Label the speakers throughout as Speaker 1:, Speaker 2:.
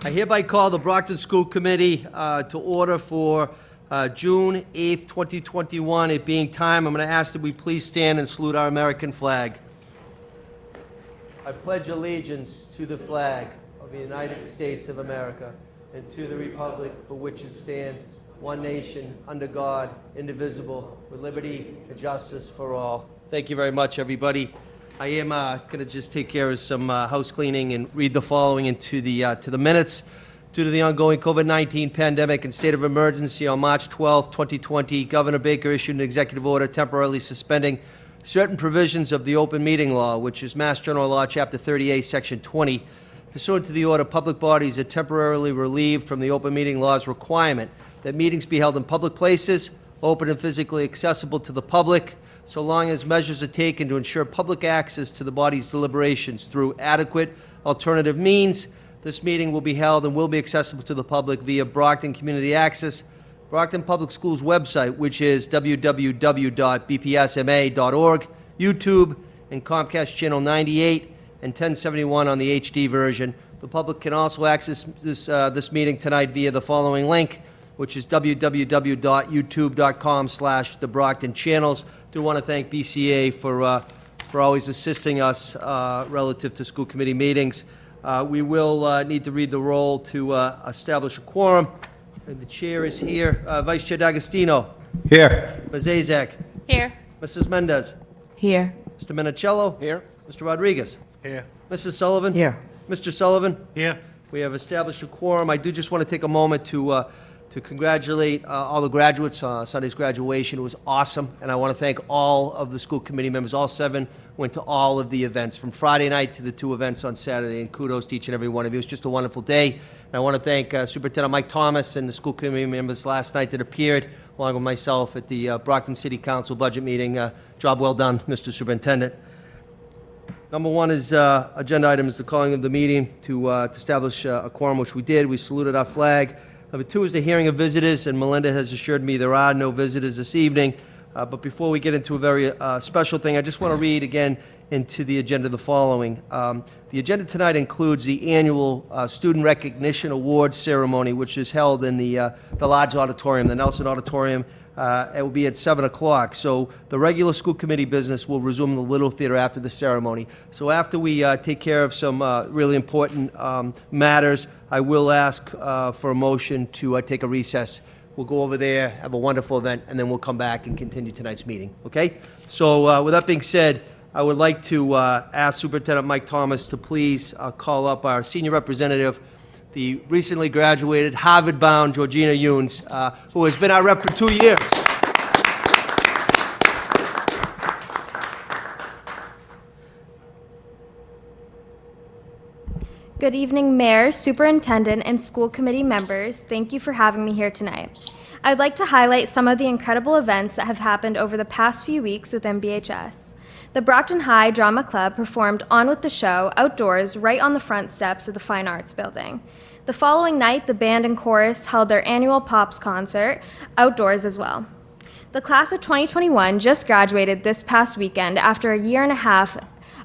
Speaker 1: I hereby call the Brockton School Committee to order for June 8th, 2021. It being time, I'm going to ask that we please stand and salute our American flag. I pledge allegiance to the flag of the United States of America and to the republic for which it stands, one nation, under God, indivisible, with liberty and justice for all. Thank you very much, everybody. I am going to just take care of some house cleaning and read the following into the minutes. Due to the ongoing COVID-19 pandemic and state of emergency on March 12, 2020, Governor Baker issued an executive order temporarily suspending certain provisions of the open meeting law, which is Mass General Law, Chapter 38, Section 20. Pursuant to the order, public bodies are temporarily relieved from the open meeting law's requirement that meetings be held in public places, open and physically accessible to the public, so long as measures are taken to ensure public access to the body's deliberations through adequate alternative means. This meeting will be held and will be accessible to the public via Brockton Community Access, Brockton Public Schools website, which is www.bpsma.org, YouTube, and Comcast Channel 98 and 1071 on the HD version. The public can also access this meeting tonight via the following link, which is www.youtube.com/TheBrocktonChannels. Do want to thank BCA for always assisting us relative to school committee meetings. We will need to read the roll to establish a quorum. And the chair is here. Vice Chair D'Agostino.
Speaker 2: Here.
Speaker 1: Ms. Azak.
Speaker 3: Here.
Speaker 1: Mrs. Mendez.
Speaker 3: Here.
Speaker 1: Mr. Minicello.
Speaker 2: Here.
Speaker 1: Mr. Rodriguez.
Speaker 2: Here.
Speaker 1: Mrs. Sullivan.
Speaker 3: Here.
Speaker 1: Mr. Sullivan.
Speaker 2: Here.
Speaker 1: We have established a quorum. I do just want to take a moment to congratulate all the graduates on Sunday's graduation. It was awesome, and I want to thank all of the school committee members. All 7 went to all of the events, from Friday night to the 2 events on Saturday, and kudos to each and every one of you. It was just a wonderful day. And I want to thank Superintendent Mike Thomas and the school committee members last night that appeared, along with myself, at the Brockton City Council budget meeting. Job well done, Mr. Superintendent. Number 1 is agenda item is the calling of the meeting to establish a quorum, which we did. We saluted our flag. Number 2 is the hearing of visitors, and Melinda has assured me there are no visitors this evening. But before we get into a very special thing, I just want to read again into the agenda the following. The agenda tonight includes the annual Student Recognition Awards ceremony, which is held in the large auditorium, the Nelson Auditorium. It will be at 7 o'clock. So the regular school committee business will resume in the Little Theater after the ceremony. So after we take care of some really important matters, I will ask for a motion to take a recess. We'll go over there, have a wonderful event, and then we'll come back and continue tonight's meeting, okay? So with that being said, I would like to ask Superintendent Mike Thomas to please call up our senior representative, the recently graduated Harvard-bound Georgina Yunes, who has been our rep for 2 years.
Speaker 4: Good evening, Mayor, Superintendent, and school committee members. Thank you for having me here tonight. I'd like to highlight some of the incredible events that have happened over the past few weeks with MBHS. The Brockton High Drama Club performed On With the Show outdoors right on the front steps of the Fine Arts Building. The following night, the band and chorus held their annual Pops concert outdoors as well. The class of 2021 just graduated this past weekend after a year and a half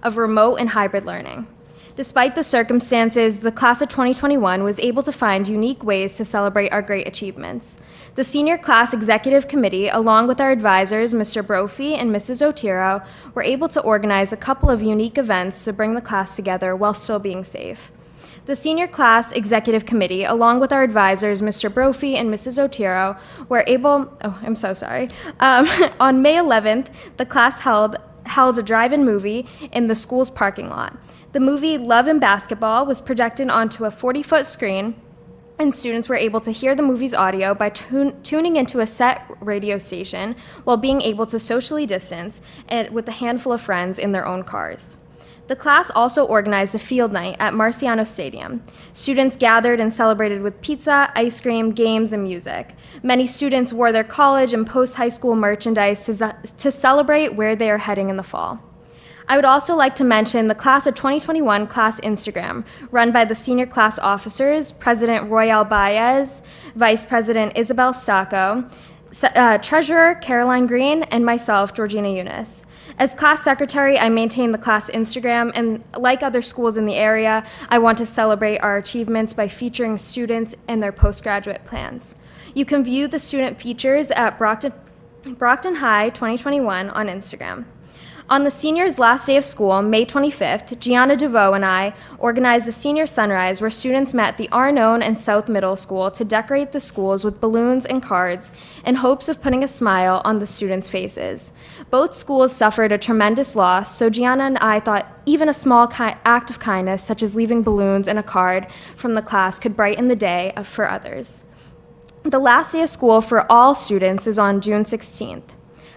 Speaker 4: of remote and hybrid learning. Despite the circumstances, the class of 2021 was able to find unique ways to celebrate our great achievements. The Senior Class Executive Committee, along with our advisors, Mr. Brophy and Mrs. Otero, were able to organize a couple of unique events to bring the class together while still being safe. The Senior Class Executive Committee, along with our advisors, Mr. Brophy and Mrs. Otero, were able, on May 11th, the class held a drive-in movie in the school's parking lot. The movie Love and Basketball was projected onto a 40-foot screen, and students were able to hear the movie's audio by tuning into a set radio station while being able to socially distance and with a handful of friends in their own cars. The class also organized a field night at Marciano Stadium. Students gathered and celebrated with pizza, ice cream, games, and music. Many students wore their college and post-high school merchandise to celebrate where they are heading in the fall. I would also like to mention the class of 2021 class Instagram, run by the senior class officers, President Royale Baez, Vice President Isabel Stacco, Treasurer Caroline Green, and myself, Georgina Yunes. As class secretary, I maintain the class Instagram, and like other schools in the area, I want to celebrate our achievements by featuring students and their postgraduate plans. You can view the student features at Brockton High 2021 on Instagram. On the seniors' last day of school, May 25th, Gianna DeVoe and I organized a senior sunrise where students met the Arnone and South Middle School to decorate the schools with balloons and cards in hopes of putting a smile on the students' faces. Both schools suffered a tremendous loss, so Gianna and I thought even a small act of kindness, such as leaving balloons and a card from the class, could brighten the day for others. The last day of school for all students is on June 16th.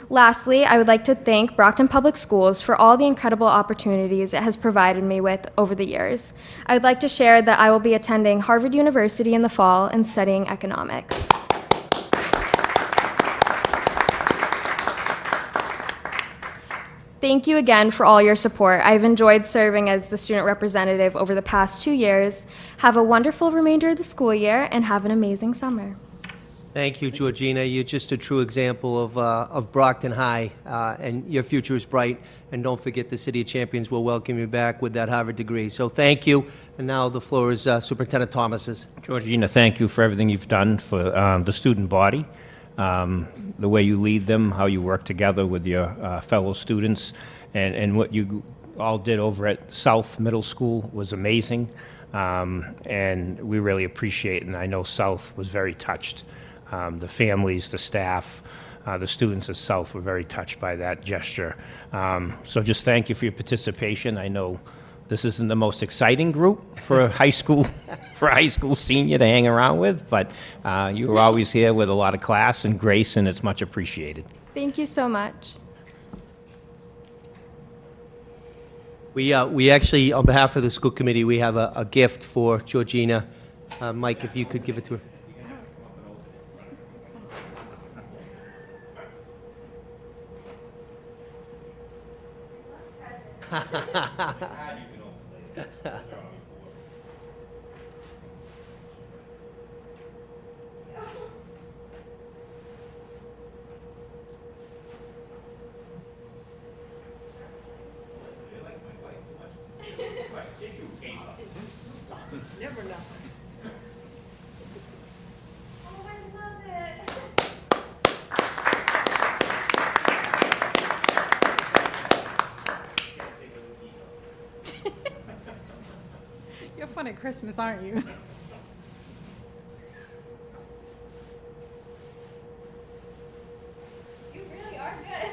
Speaker 4: Lastly, I would like to thank Brockton Public Schools for all the incredible opportunities it has provided me with over the years. I would like to share that I will be attending Harvard University in the fall and studying economics. Thank you again for all your support. I've enjoyed serving as the student representative over the past 2 years. Have a wonderful remainder of the school year and have an amazing summer.
Speaker 1: Thank you, Georgina. You're just a true example of Brockton High, and your future is bright. And don't forget, the City of Champions will welcome you back with that Harvard degree. So thank you. And now the floor is Superintendent Thomas's.
Speaker 2: Georgina, thank you for everything you've done for the student body, the way you lead them, how you work together with your fellow students, and what you all did over at South Middle School was amazing, and we really appreciate it, and I know South was very touched. The families, the staff, the students at South were very touched by that gesture. So just thank you for your participation. I know this isn't the most exciting group for a high school senior to hang around with, but you were always here with a lot of class and grace, and it's much appreciated.
Speaker 4: Thank you so much.
Speaker 1: We actually, on behalf of the school committee, we have a gift for Georgina. Mike, if you could give it to her.
Speaker 3: Never know.
Speaker 4: Oh, I love it.
Speaker 3: You're fun at Christmas, aren't you?
Speaker 4: You really are good.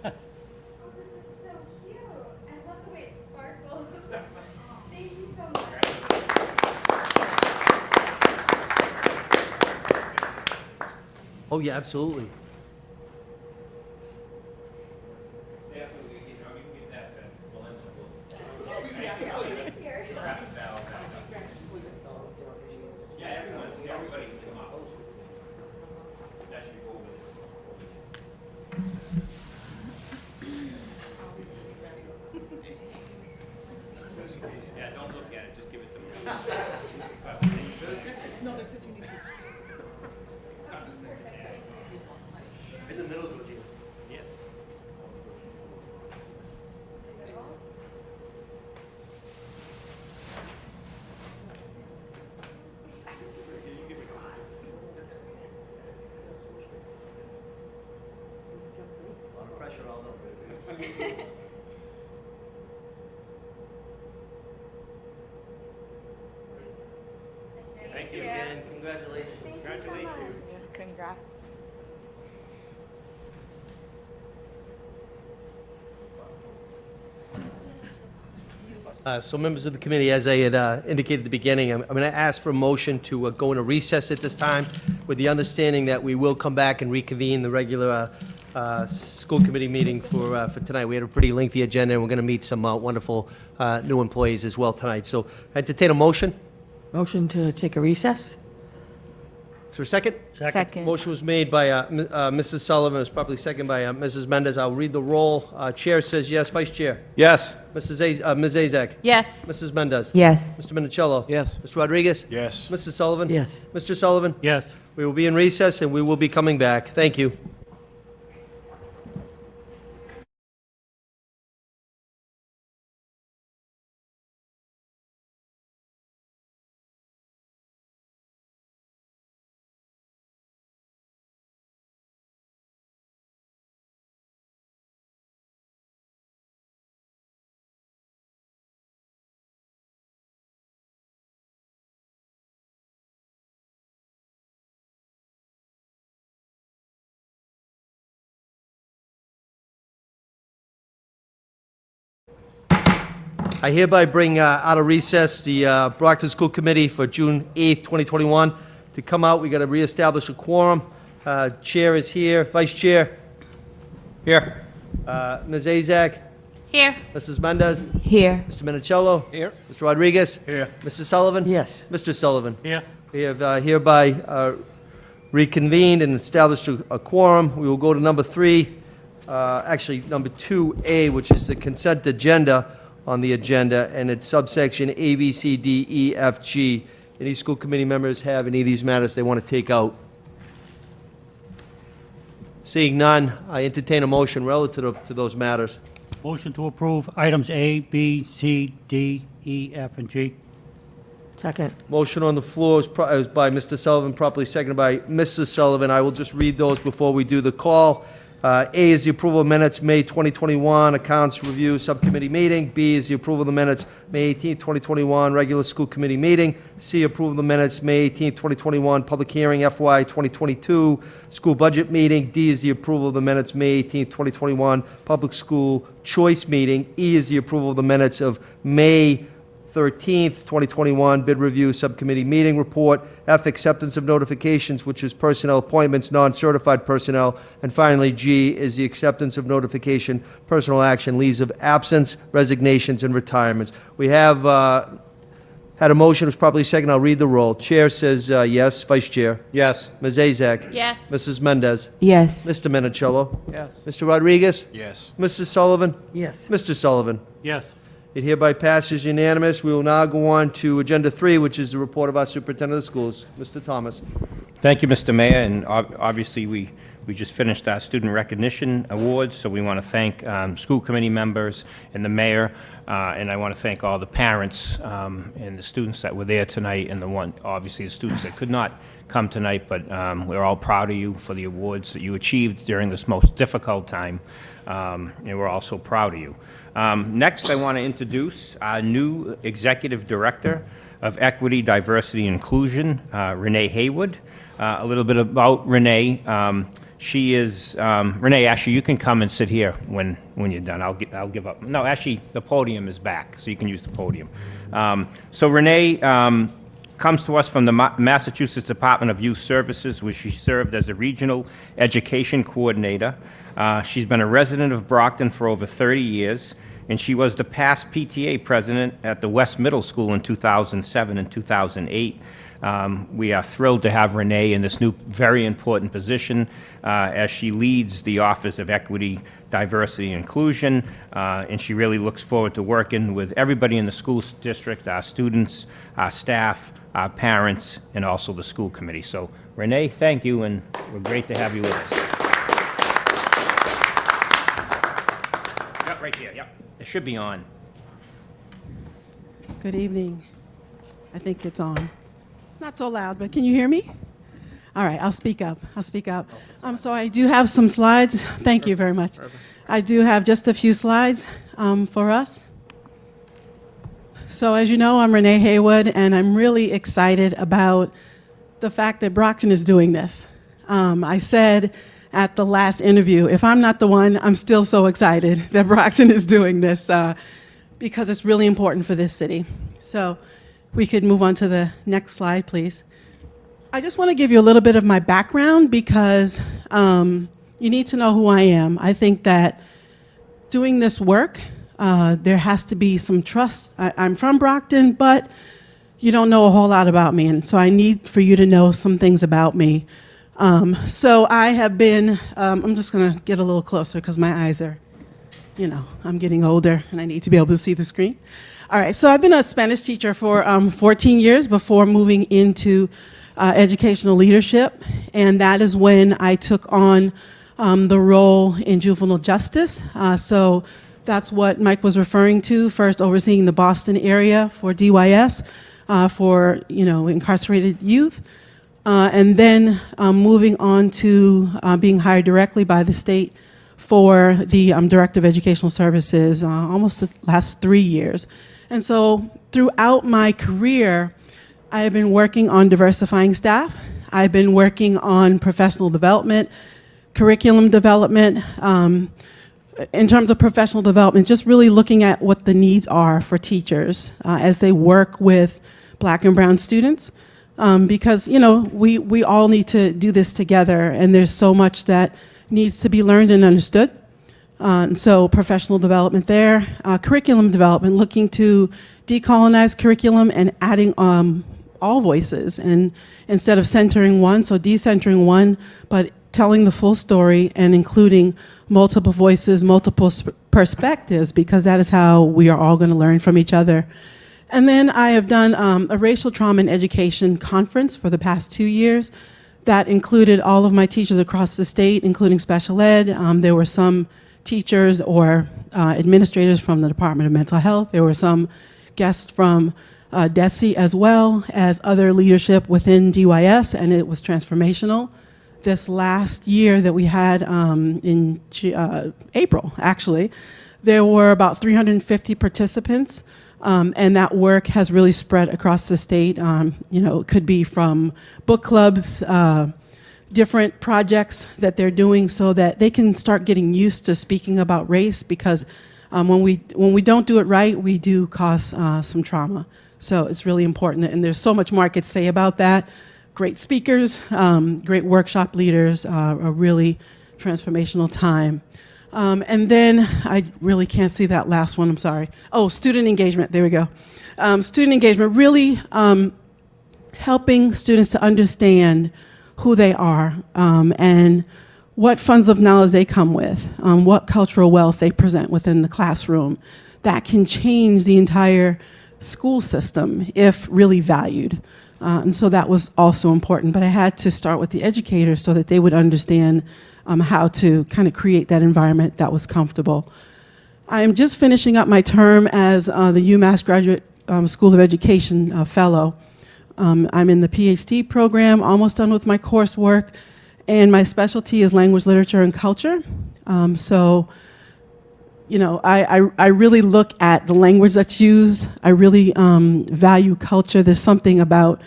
Speaker 4: Oh, this is so cute. I love the way it sparkles. Thank you so much.
Speaker 1: Oh, yeah, absolutely.
Speaker 2: Yeah, don't look at it, just give it to me.
Speaker 3: No, that's if you need to.
Speaker 1: In the middle is with you.
Speaker 2: Yes.
Speaker 1: A lot of pressure all over. Thank you again. Congratulations.
Speaker 4: Thank you so much.
Speaker 3: Congrats.
Speaker 1: So members of the committee, as I had indicated at the beginning, I'm going to ask for a motion to go into recess at this time with the understanding that we will come back and reconvene the regular school committee meeting for tonight. We had a pretty lengthy agenda, and we're going to meet some wonderful new employees as well tonight. So I entertain a motion.
Speaker 5: Motion to take a recess?
Speaker 1: Is there a second?
Speaker 5: Second.
Speaker 1: Motion was made by Mrs. Sullivan, it was probably seconded by Mrs. Mendez. I'll read the roll. Chair says yes. Vice Chair?
Speaker 6: Yes.
Speaker 1: Ms. Azak?
Speaker 3: Yes.
Speaker 1: Mrs. Mendez?
Speaker 5: Yes.
Speaker 1: Mr. Minicello?
Speaker 6: Yes.
Speaker 1: Mr. Rodriguez?
Speaker 6: Yes.
Speaker 1: Mrs. Sullivan?
Speaker 5: Yes.
Speaker 1: Mr. Sullivan?
Speaker 2: Yes.
Speaker 1: We will be in recess, and we will be coming back. Thank you. I hereby bring out of recess the Brockton School Committee for June 8th, 2021. To come out, we got to reestablish a quorum. Chair is here. Vice Chair?
Speaker 2: Here.
Speaker 1: Ms. Azak?
Speaker 3: Here.
Speaker 1: Mrs. Mendez?
Speaker 5: Here.
Speaker 1: Mr. Minicello?
Speaker 2: Here.
Speaker 1: Mr. Rodriguez?
Speaker 2: Here.
Speaker 1: Mrs. Sullivan?
Speaker 5: Yes.
Speaker 1: Mr. Sullivan?
Speaker 2: Here.
Speaker 1: We have hereby reconvened and established a quorum. We will go to number 3, actually number 2A, which is the consent agenda on the agenda, and it's subsection A, B, C, D, E, F, G. Any school committee members have any of these matters they want to take out? Seeing none, I entertain a motion relative to those matters.
Speaker 6: Motion to approve items A, B, C, D, E, F, and G.
Speaker 5: Second.
Speaker 1: Motion on the floor is by Mr. Sullivan, properly seconded by Mrs. Sullivan. I will just read those before we do the call. A is the approval of minutes, May 2021, Accounts Review Subcommittee meeting. B is the approval of the minutes, May 18, 2021, regular school committee meeting. C, approval of the minutes, May 18, 2021, public hearing, FY 2022, school budget meeting. D is the approval of the minutes, May 18, 2021, public school choice meeting. E is the approval of the minutes of May 13th, 2021, bid review subcommittee meeting report. F, acceptance of notifications, which is personnel appointments, non-certified personnel. And finally, G is the acceptance of notification, personal action, leaves of absence, resignations, and retirements. We have had a motion, it was properly seconded. I'll read the roll. Chair says yes. Vice Chair?
Speaker 2: Yes.
Speaker 1: Ms. Azak?
Speaker 3: Yes.
Speaker 1: Mrs. Mendez?
Speaker 5: Yes.
Speaker 1: Mr. Minicello?
Speaker 2: Yes.
Speaker 1: Mr. Rodriguez?
Speaker 2: Yes.
Speaker 1: Mrs. Sullivan?
Speaker 5: Yes.
Speaker 1: Mr. Sullivan?
Speaker 6: Yes.
Speaker 1: It hereby passes unanimous. We will now go on to Agenda 3, which is the report of our Superintendent of Schools. Mr. Thomas.
Speaker 2: Thank you, Mr. Mayor, and obviously, we just finished our Student Recognition Awards, so we want to thank school committee members and the mayor, and I want to thank all the parents and the students that were there tonight, and obviously, the students that could not come tonight, but we're all proud of you for the awards that you achieved during this most difficult time, and we're also proud of you. Next, I want to introduce our new Executive Director of Equity, Diversity, and Inclusion, Renee Haywood. A little bit about Renee. She is, Renee, actually, you can come and sit here when you're done. I'll give up. No, actually, the podium is back, so you can use the podium. So Renee comes to us from the Massachusetts Department of Youth Services, where she served as a regional education coordinator. She's been a resident of Brockton for over 30 years, and she was the past PTA president at the West Middle School in 2007 and 2008. We are thrilled to have Renee in this new, very important position as she leads the Office of Equity, Diversity, and Inclusion, and she really looks forward to working with everybody in the school district, our students, our staff, our parents, and also the school committee. So, Renee, thank you, and we're great to have you with us. Yep, right there, yep. It should be on.
Speaker 7: Good evening. I think it's on. It's not so loud, but can you hear me? All right, I'll speak up. So I do have some slides. Thank you very much. I do have just a few slides for us. So as you know, I'm Renee Haywood, and I'm really excited about the fact that Brockton is doing this. I said at the last interview, if I'm not the one, I'm still so excited that Brockton is doing this because it's really important for this city. So we could move on to the next slide, please. I just want to give you a little bit of my background because you need to know who I am. I think that doing this work, there has to be some trust. I'm from Brockton, but you don't know a whole lot about me, and so I need for you to know some things about me. So I have been, I'm just going to get a little closer because my eyes are, I'm getting older and I need to be able to see the screen. All right, so I've been a Spanish teacher for 14 years before moving into educational leadership, and that is when I took on the role in juvenile justice. So that's what Mike was referring to, first overseeing the Boston area for DYS, for incarcerated youth, and then moving on to being hired directly by the state for the Director of Educational Services almost the last 3 years. And so throughout my career, I have been working on diversifying staff. I've been working on professional development, curriculum development. In terms of professional development, just really looking at what the needs are for teachers as they work with Black and brown students. Because, we all need to do this together, and there's so much that needs to be learned and understood. And so professional development there, curriculum development, looking to decolonize curriculum and adding all voices, and instead of centering one, so decentering one, but telling the full story and including multiple voices, multiple perspectives, because that is how we are all going to learn from each other. And then I have done a racial trauma and education conference for the past 2 years that included all of my teachers across the state, including special ed. There were some teachers or administrators from the Department of Mental Health. There were some guests from DESE, as well as other leadership within DYS, and it was transformational. This last year that we had in April, actually, there were about 350 participants, and that work has really spread across the state. It could be from book clubs, different projects that they're doing so that they can start getting used to speaking about race, because when we don't do it right, we do cause some trauma. So it's really important, and there's so much more I could say about that. Great speakers, great workshop leaders, a really transformational time. And then I really can't see that last one, I'm sorry. Oh, student engagement, there we go. Student engagement, really helping students to understand who they are and what funds of knowledge they come with, what cultural wealth they present within the classroom. That can change the entire school system if really valued. And so that was also important. But I had to start with the educators so that they would understand how to kind of create that environment that was comfortable. I am just finishing up my term as the UMass Graduate School of Education Fellow. I'm in the PhD program, almost done with my coursework, and my specialty is language, literature, and culture. I really look at the language that's used. I really value culture. There's something about,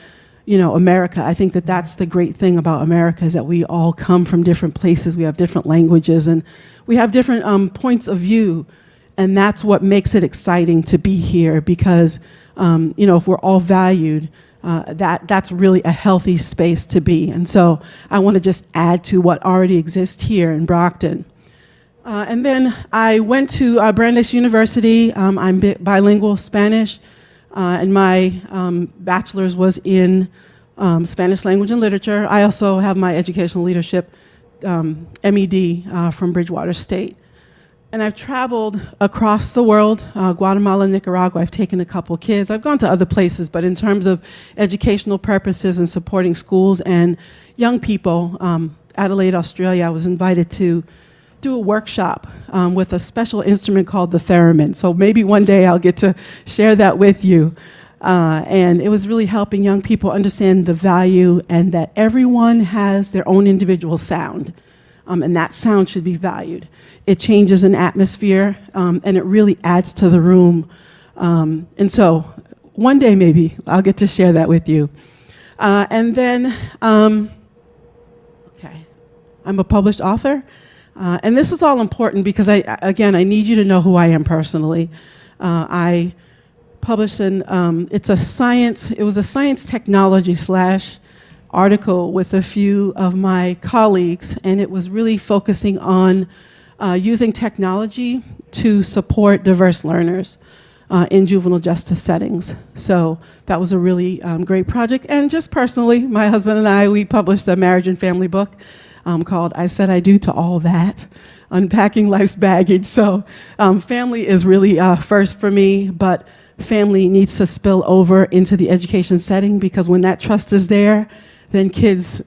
Speaker 7: America. I think that that's the great thing about America, is that we all come from different places. We have different languages, and we have different points of view. And that's what makes it exciting to be here, because, if we're all valued, that's really a healthy space to be. And so I want to just add to what already exists here in Brockton. And then I went to Brandeis University. I'm bilingual Spanish, and my bachelor's was in Spanish language and literature. I also have my educational leadership MED from Bridgewater State. And I've traveled across the world, Guatemala, Nicaragua. I've taken a couple kids. I've gone to other places, but in terms of educational purposes and supporting schools and young people, Adelaide, Australia, I was invited to do a workshop with a special instrument called the theremin. So maybe one day I'll get to share that with you. And it was really helping young people understand the value and that everyone has their own individual sound. And that sound should be valued. It changes an atmosphere, and it really adds to the room. And so one day maybe I'll get to share that with you. And then, okay, I'm a published author. And this is all important because, I need you to know who I am personally. I published it was a science technology / article with a few of my colleagues, and it was really focusing on using technology to support diverse learners in juvenile justice settings. So that was a really great project. And just personally, my husband and I, we published a marriage and family book called I Said I Do to All That, Unpacking Life's Baggage. So family is really first for me, but family needs to spill over into the education setting, because when that trust is there, then kids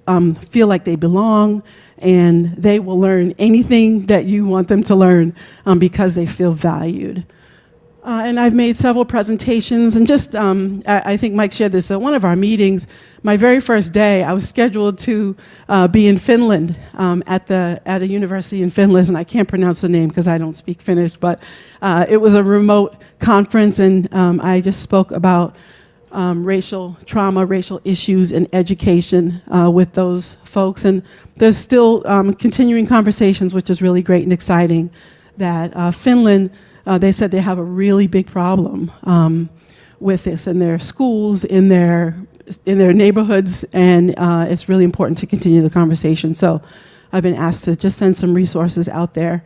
Speaker 7: feel like they belong, and they will learn anything that you want them to learn because they feel valued. And I've made several presentations, and just, I think Mike shared this at one of our meetings. My very first day, I was scheduled to be in Finland at a university in Finland, and I can't pronounce the name because I don't speak Finnish, but it was a remote conference, and I just spoke about racial trauma, racial issues in education with those folks. And there's still continuing conversations, which is really great and exciting, that Finland, they said they have a really big problem with this in their schools, in their neighborhoods, and it's really important to continue the conversation. So I've been asked to just send some resources out there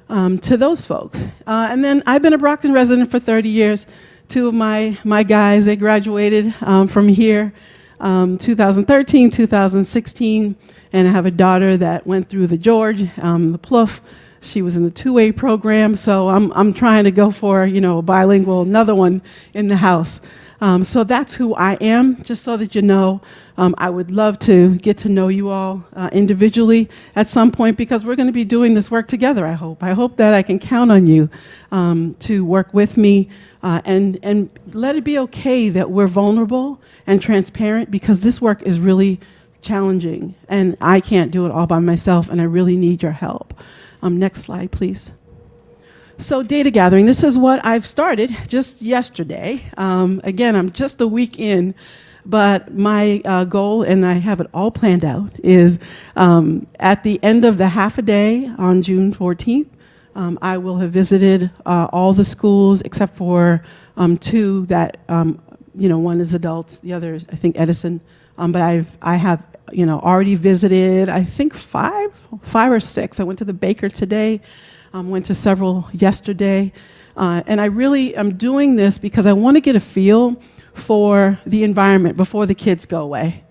Speaker 7: to those folks. And then I've been a Brockton resident for 30 years. Two of my guys, they graduated from here 2013, 2016, and I have a daughter that went through the George, the Plouffe. She was in the 2A program, so I'm trying to go for, a bilingual, another one in the house. So that's who I am, just so that you know. I would love to get to know you all individually at some point, because we're going to be doing this work together, I hope. I hope that I can count on you to work with me and let it be okay that we're vulnerable and transparent, because this work is really challenging, and I can't do it all by myself, and I really need your help. Next slide, please. So data gathering, this is what I've started just yesterday. Again, I'm just a week in, but my goal, and I have it all planned out, is at the end of the half a day on June 14th, I will have visited all the schools except for two that, one is adult, the other is, I think, Edison. But I have already visited, I think, five or six. I went to the Baker today, went to several yesterday. And I really am doing this because I want to get a feel for the environment before the kids go away.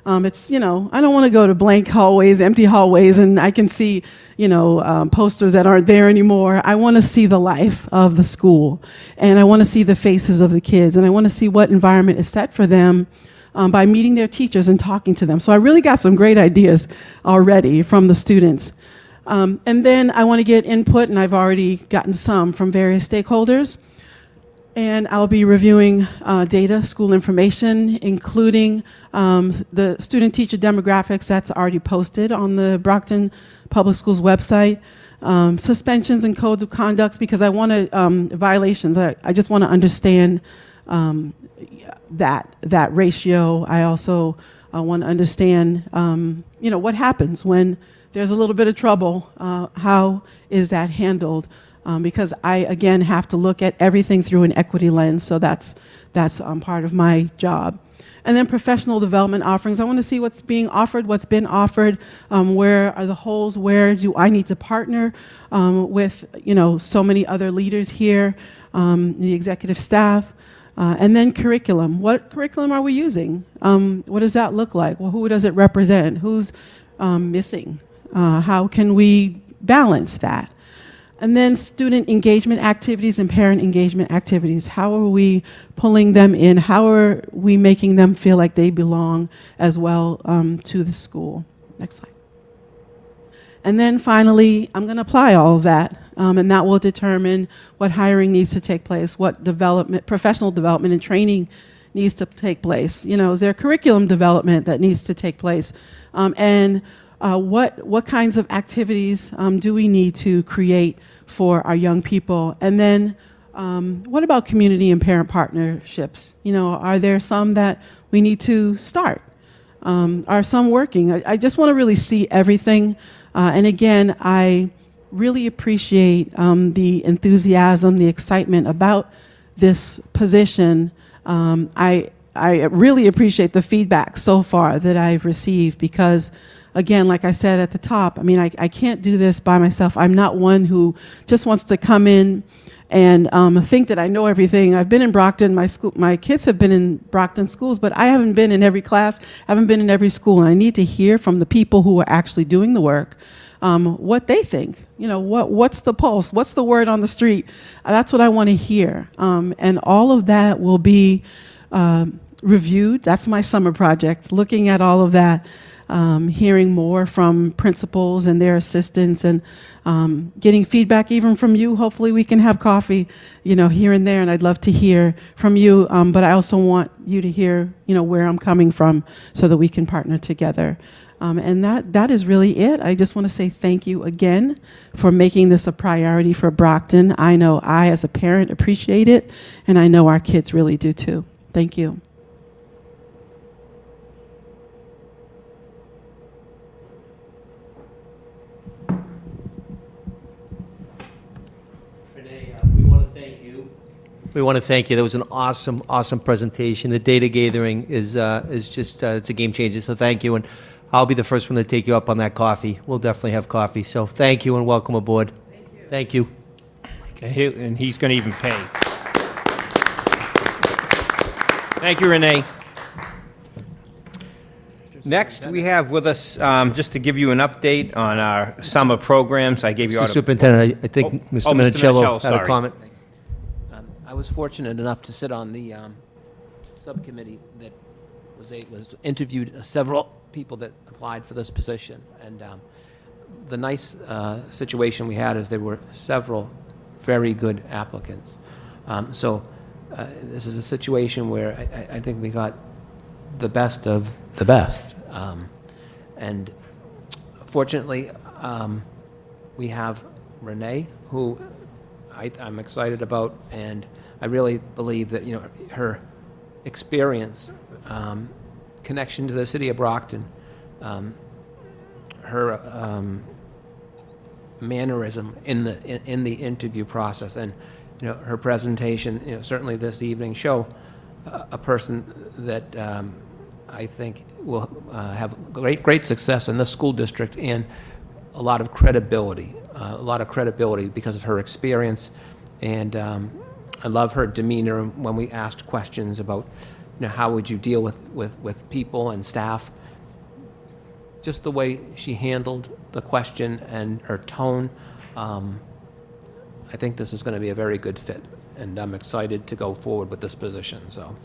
Speaker 7: It's, I don't want to go to blank hallways, empty hallways, and I can see, posters that aren't there anymore. I want to see the life of the school, and I want to see the faces of the kids, and I want to see what environment is set for them by meeting their teachers and talking to them. So I really got some great ideas already from the students. And then I want to get input, and I've already gotten some from various stakeholders. And I'll be reviewing data, school information, including the student-teacher demographics that's already posted on the Brockton Public Schools website, suspensions and codes of conduct, because I want to, violations, I just want to understand that ratio. I also want to understand, what happens when there's a little bit of trouble. How is that handled? Because I, again, have to look at everything through an equity lens, so that's part of my job. And then professional development offerings. I want to see what's being offered, what's been offered, where are the holes, where do I need to partner with, so many other leaders here, the executive staff. And then curriculum. What curriculum are we using? What does that look like? Well, who does it represent? Who's missing? How can we balance that? And then student engagement activities and parent engagement activities. How are we pulling them in? How are we making them feel like they belong as well to the school? Next slide. And then finally, I'm going to apply all of that, and that will determine what hiring needs to take place, what development, professional development and training needs to take place. Is there curriculum development that needs to take place? And what kinds of activities do we need to create for our young people? And then what about community and parent partnerships? Are there some that we need to start? Are some working? I just want to really see everything. And again, I really appreciate the enthusiasm, the excitement about this position. I really appreciate the feedback so far that I've received, because again, like I said at the top, I can't do this by myself. I'm not one who just wants to come in and think that I know everything. I've been in Brockton. My kids have been in Brockton schools, but I haven't been in every class, haven't been in every school, and I need to hear from the people who are actually doing the work what they think. What's the pulse? What's the word on the street? That's what I want to hear. And all of that will be reviewed. That's my summer project, looking at all of that, hearing more from principals and their assistants, and getting feedback even from you. Hopefully we can have coffee, here and there, and I'd love to hear from you. But I also want you to hear, where I'm coming from so that we can partner together. And that is really it. I just want to say thank you again for making this a priority for Brockton. I know I, as a parent, appreciate it, and I know our kids really do too. Thank you.
Speaker 1: Renee, we want to thank you. We want to thank you. That was an awesome, awesome presentation. The data gathering is just, it's a game changer, so thank you. And I'll be the first one to take you up on that coffee. We'll definitely have coffee. So thank you and welcome aboard. Thank you.
Speaker 2: Okay, and he's going to even pay. Thank you, Renee. Next, we have with us, just to give you an update on our summer programs. I gave you all
Speaker 1: Mr.
Speaker 2: the...
Speaker 1: Superintendent, I think Mr.
Speaker 2: Mr.
Speaker 1: Minicello
Speaker 2: Minicello,
Speaker 1: had a
Speaker 2: sorry.
Speaker 1: comment.
Speaker 8: I was fortunate enough to sit on the subcommittee that was interviewed several people that applied for this position. And the nice situation we had is there were several very good applicants. So this is a situation where I think we got the best of the best. And fortunately, we have Renee, who I'm excited about, and I really believe that, her experience, connection to the city of Brockton, her mannerism in the interview process, and her presentation, certainly this evening, show a person that I think will have great success in this school district, and a lot of credibility because of her experience. And I love her demeanor when we asked questions about, how would you deal with people and staff. Just the way she handled the question and her tone, I think this is going to be a very good fit, and I'm excited to go forward with this position. So,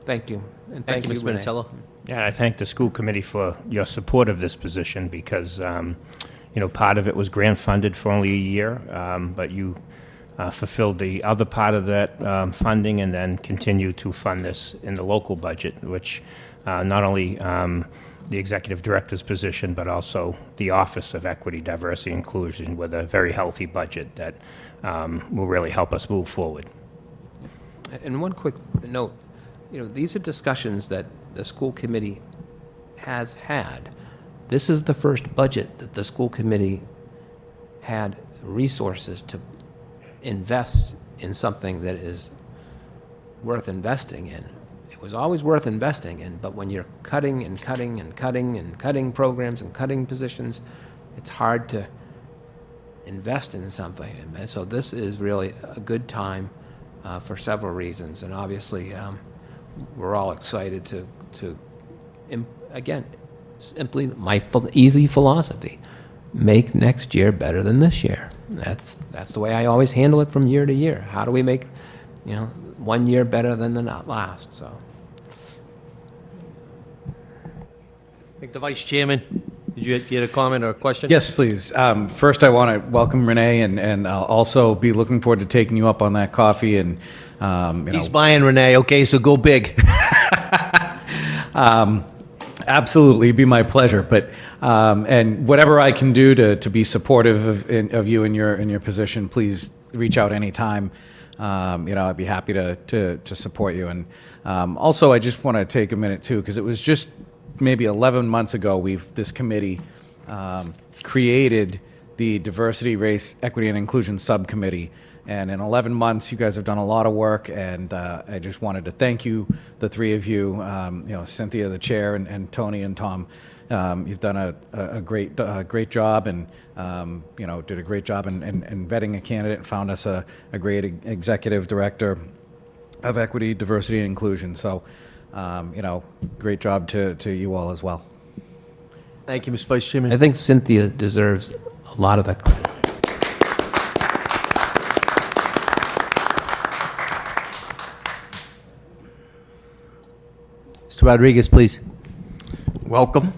Speaker 8: thank you, and
Speaker 1: Thank you, Mr.
Speaker 8: Renee.
Speaker 1: Minicello.
Speaker 2: Yeah, I thank the school committee for your support of this position because, part of it was grant funded for only a year, but you fulfilled the other part of that funding and then continue to fund this in the local budget, which not only the executive director's position, but also the Office of Equity, Diversity, Inclusion, with a very healthy budget that will really help us move forward.
Speaker 8: And one quick note, these are discussions that the school committee has had. This is the first budget that the school committee had resources to invest in something that is worth investing in. It was always worth investing in, but when you're cutting and cutting and cutting and cutting programs and cutting positions, it's hard to invest in something. And so this is really a good time for several reasons. And obviously, we're all excited to again, simply my easy philosophy, make next year better than this year. That's the way I always handle it from year to year. How do we make, 1 year better than the last? So.
Speaker 1: I think the Vice Chairman, did you get a comment or a question?
Speaker 9: Yes, please. First, I want to welcome Renee, and I'll also be looking forward to taking you up on that coffee. And
Speaker 1: He's buying Renee, okay, so go big.
Speaker 9: absolutely, be my pleasure. But and whatever I can do to be supportive of you in your position, please reach out anytime. I'd be happy to support you. And also, I just want to take a minute too, because it was just maybe 11 months ago this committee created the Diversity, Race, Equity, and Inclusion Subcommittee. And in 11 months, you guys have done a lot of work, and I just wanted to thank you, the three of you, Cynthia, the chair, and Tony and Tom. You've done a great job, and did a great job in vetting a candidate and found us a great executive director of equity, diversity, and inclusion. So, great job to you all as well.
Speaker 1: Thank you, Mr. Vice Chairman.
Speaker 8: I think Cynthia deserves a lot of that credit.
Speaker 1: Mr. Rodriguez, please.
Speaker 10: Welcome.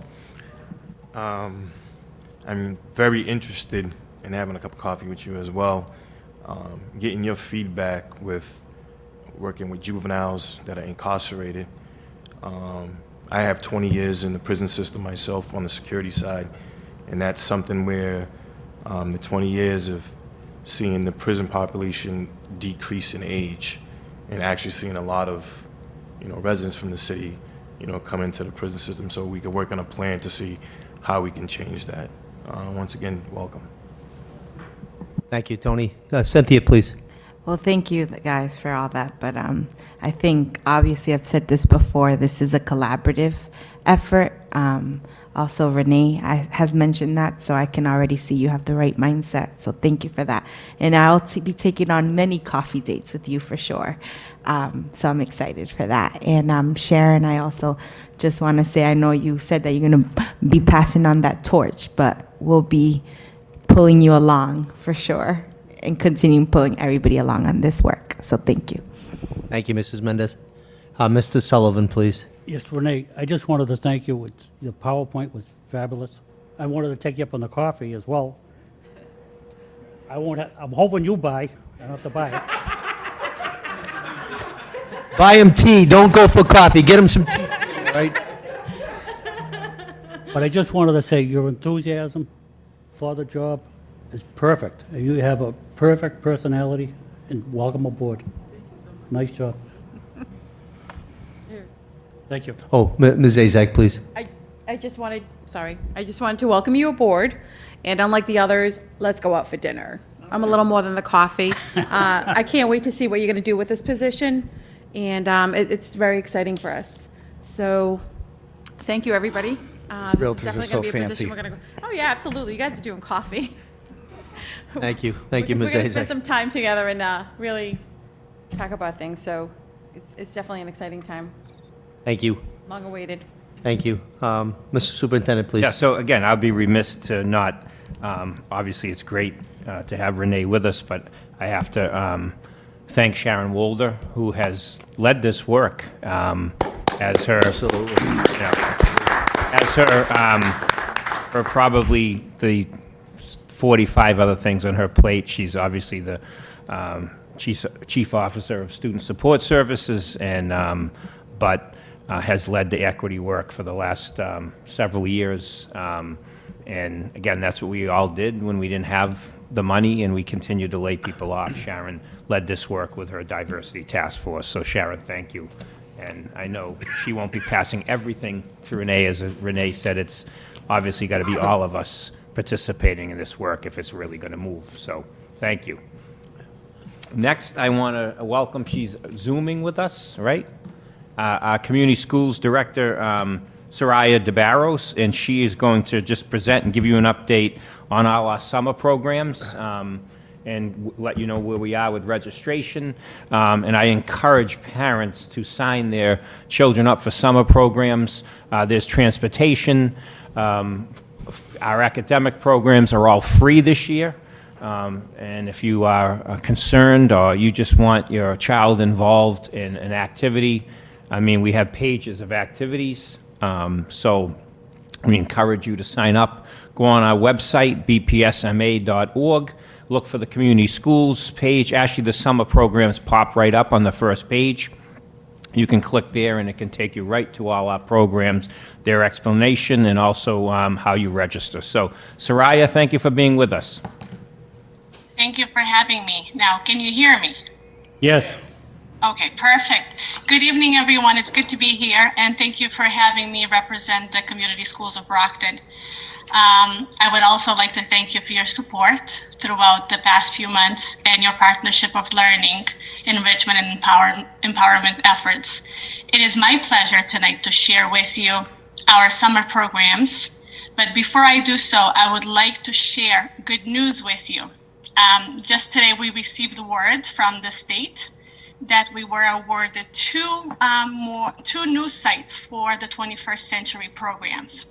Speaker 10: I'm very interested in having a cup of coffee with you as well, getting your feedback with working with juveniles that are incarcerated. I have 20 years in the prison system myself on the security side, and that's something where the 20 years of seeing the prison population decrease in age and actually seeing a lot of, residents from the city, come into the prison system, so we could work on a plan to see how we can change that. Once again, welcome.
Speaker 1: Thank you, Tony. Cynthia, please.
Speaker 11: Well, thank you guys for all that, but I think obviously I've said this before, this is a collaborative effort. Also, Renee has mentioned that, so I can already see you have the right mindset, so thank you for that. And I'll be taking on many coffee dates with you for sure, so I'm excited for that. And Sharon, I also just want to say, I know you said that you're going to be passing on that torch, but we'll be pulling you along for sure and continuing pulling everybody along on this work, so thank you.
Speaker 1: Thank you, Mrs. Mendez. Mr. Sullivan, please.
Speaker 6: Yes, Renee, I just wanted to thank you. The PowerPoint was fabulous. I wanted to take you up on the coffee as well. I'm hoping you buy. I don't have to buy it.
Speaker 1: Buy him tea. Don't go for coffee. Get him some tea. Right?
Speaker 6: But I just wanted to say your enthusiasm for the job is perfect. You have a perfect personality, and welcome aboard. Nice job. Thank you.
Speaker 1: Oh, Ms. Azak, please.
Speaker 3: I just wanted to welcome you aboard. And unlike the others, let's go out for dinner. I'm a little more than the coffee. I can't wait to see what you're going to do with this position. And it's very exciting for us. So thank you, everybody. This is
Speaker 9: Realtors
Speaker 3: definitely
Speaker 9: are so
Speaker 3: going to be a position
Speaker 9: fancy.
Speaker 3: we're going to go. Oh, yeah, absolutely. You guys are doing coffee.
Speaker 1: Thank you. Thank you,
Speaker 3: We're
Speaker 1: Ms.
Speaker 3: going to spend
Speaker 1: Azak.
Speaker 3: some time together and really talk about things. So it's definitely an exciting time.
Speaker 1: Thank you.
Speaker 3: Long awaited.
Speaker 1: Thank you. Mr. Superintendent, please.
Speaker 2: Yeah, so again, I'll be remiss to not, obviously, it's great to have Renee with us, but I have to thank Sharon Wolder, who has led this work as her...
Speaker 1: Absolutely.
Speaker 2: As her probably the 45 other things on her plate. She's obviously the chief officer of Student Support Services, and but has led the equity work for the last several years. And again, that's what we all did when we didn't have the money, and we continued to lay people off. Sharon led this work with her diversity task force. So Sharon, thank you. And I know she won't be passing everything to Renee. As Renee said, it's obviously got to be all of us participating in this work if it's really going to move. So thank you. Next, I want to welcome, she's Zooming with us, right? Our Community Schools Director, Soraya DeBarros, and she is going to just present and give you an update on all our summer programs and let you know where we are with registration. And I encourage parents to sign their children up for summer programs. There's transportation. Our academic programs are all free this year. And if you are concerned or you just want your child involved in an activity, I mean, we have pages of activities. So we encourage you to sign up. Go on our website, bpsma.org. Look for the community schools page. Actually, the summer programs pop right up on the first page. You can click there, and it can take you right to all our programs, their explanation, and also how you register. So, Soraya, thank you for being with us.
Speaker 12: Thank you for having me. Now, can you hear me?
Speaker 6: Yes.
Speaker 12: Okay, perfect. Good evening, everyone. It's good to be here, and thank you for having me represent the community schools of Brockton. I would also like to thank you for your support throughout the past few months and your partnership of learning, enrichment, and empowerment efforts. It is my pleasure tonight to share with you our summer programs. But before I do so, I would like to share good news with you. Just today, we received word from the state that we were awarded two new sites for the 21st century programs.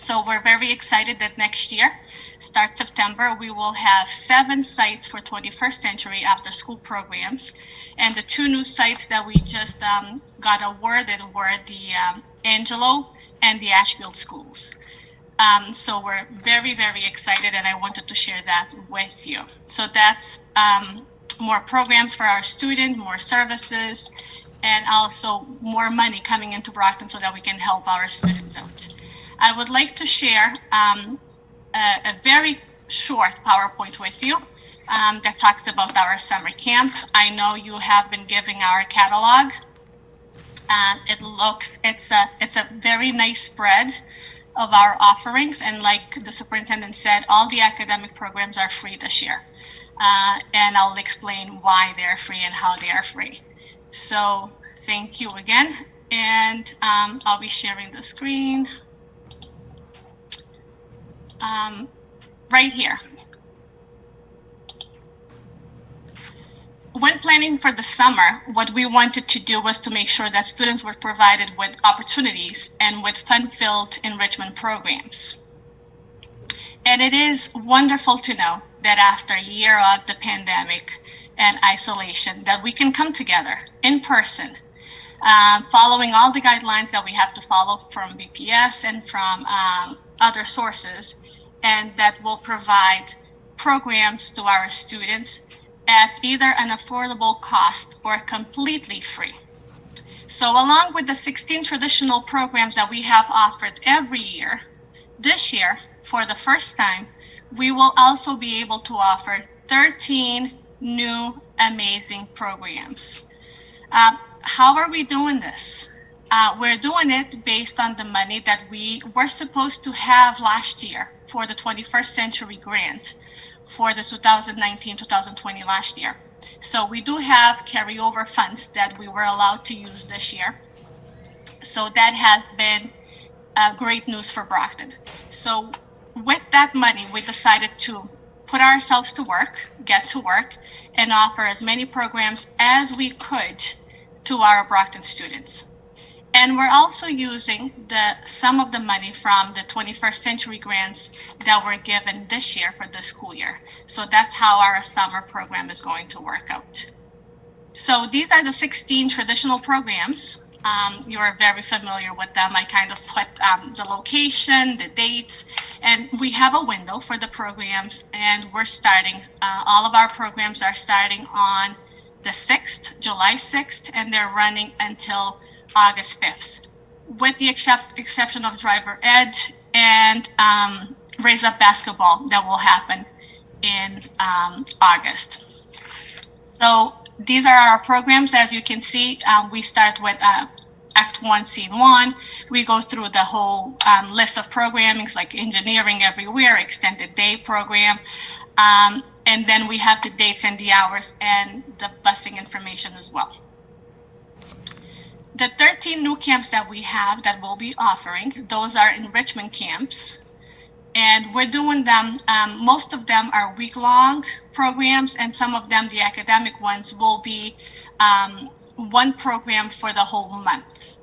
Speaker 12: So we're very excited that next year, start September, we will have 7 sites for 21st century after school programs. And the 2 new sites that we just got awarded were the Angelo and the Ashfield schools. So we're very, very excited, and I wanted to share that with you. So that's more programs for our students, more services, and also more money coming into Brockton so that we can help our students out. I would like to share a very short PowerPoint with you that talks about our summer camp. I know you have been giving our catalog. It's a very nice spread of our offerings, and like the superintendent said, all the academic programs are free this year. And I'll explain why they're free and how they are free. So thank you again, and I'll be sharing the screen. Right here. When planning for the summer, what we wanted to do was to make sure that students were provided with opportunities and with fun-filled enrichment programs. And it is wonderful to know that after a year of the pandemic and isolation, that we can come together in person, following all the guidelines that we have to follow from BPS and from other sources, and that will provide programs to our students at either an affordable cost or completely free. So along with the 16 traditional programs that we have offered every year, this year, for the first time, we will also be able to offer 13 new amazing programs. How are we doing this? We're doing it based on the money that we were supposed to have last year for the 21st Century Grant for the 2019-2020 last year. So we do have carryover funds that we were allowed to use this year. So that has been great news for Brockton. So with that money, we decided to put ourselves to work, get to work, and offer as many programs as we could to our Brockton students. And we're also using some of the money from the 21st Century grants that were given this year for this school year. So that's how our summer program is going to work out. So these are the 16 traditional programs. You are very familiar with them. I kind of put the location, the dates, and we have a window for the programs, and we're starting, all of our programs are starting on the 6th, July 6th, and they're running until August 5th, with the exception of driver ed and raise up basketball that will happen in August. So these are our programs. As you can see, we start with Act 1, Scene 1. We go through the whole list of programmings like Engineering Everywhere, Extended Day program, and then we have the dates and the hours and the busing information as well. The 13 new camps that we have that we'll be offering, those are enrichment camps. And we're doing them, most of them are week-long programs, and some of them, the academic ones, will be one program for the whole month.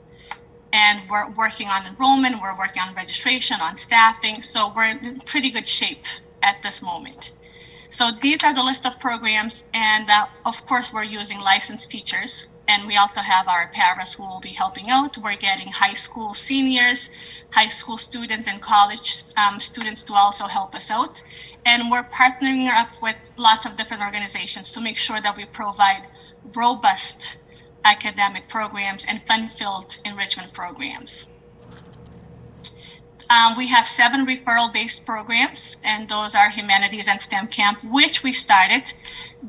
Speaker 12: And we're working on enrollment, we're working on registration, on staffing, so we're in pretty good shape at this moment. So these are the list of programs, and of course we're using licensed teachers. And we also have our paras who will be helping out. We're getting high school seniors, high school students, and college students to also help us out. And we're partnering up with lots of different organizations to make sure that we provide robust academic programs and fun-filled enrichment programs. We have 7 referral-based programs, and those are Humanities and STEM Camp, which we started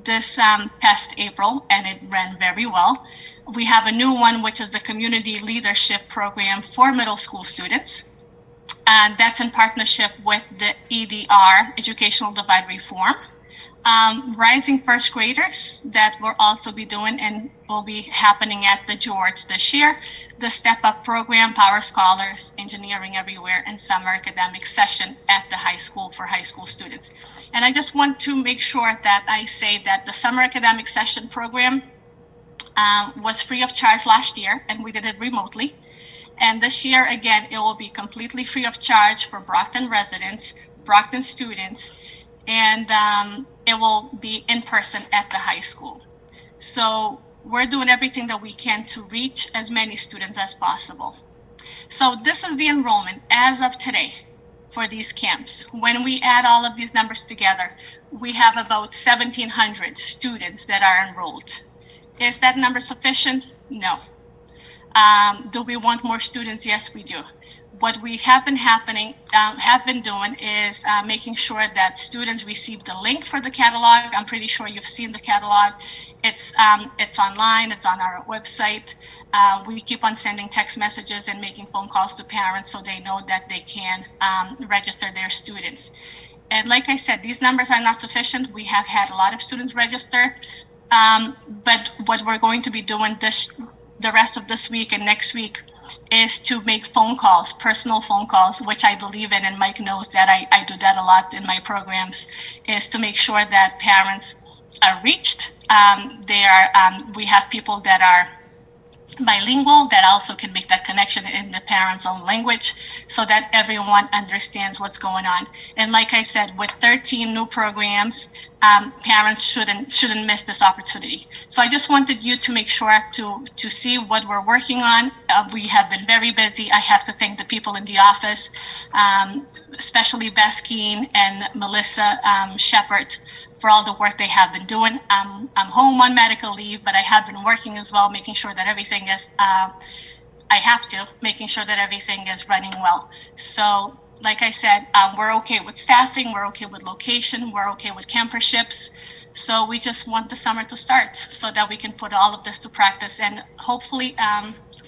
Speaker 12: this past April, and it ran very well. We have a new one, which is the Community Leadership Program for middle school students. And that's in partnership with the EDR, Educational Divide Reform. Rising first graders that we'll also be doing and will be happening at the George this year. The Step Up program, Power Scholars, Engineering Everywhere, and Summer Academic Session at the high school for high school students. And I just want to make sure that I say that the Summer Academic Session program was free of charge last year, and we did it remotely. And this year, again, it will be completely free of charge for Brockton residents, Brockton students, and it will be in person at the high school. So we're doing everything that we can to reach as many students as possible. So this is the enrollment as of today for these camps. When we add all of these numbers together, we have about 1,700 students that are enrolled. Is that number sufficient? No. Do we want more students? Yes, we do. What we have been doing is making sure that students receive the link for the catalog. I'm pretty sure you've seen the catalog. It's online. It's on our website. We keep on sending text messages and making phone calls to parents so they know that they can register their students. And like I said, these numbers are not sufficient. We have had a lot of students register, but what we're going to be doing the rest of this week and next week is to make phone calls, personal phone calls, which I believe in, and Mike knows that I do that a lot in my programs, is to make sure that parents are reached. We have people that are bilingual that also can make that connection in the parents' own language so that everyone understands what's going on. And like I said, with 13 new programs, parents shouldn't miss this opportunity. So I just wanted you to make sure to see what we're working on. We have been very busy. I have to thank the people in the office, especially Beth Keen and Melissa Shepard, for all the work they have been doing. I'm home on medical leave, but I have been working as well, making sure that everything is, making sure that everything is running well. So like I said, we're okay with staffing, we're okay with location, we're okay with camperships. So we just want the summer to start so that we can put all of this to practice. And hopefully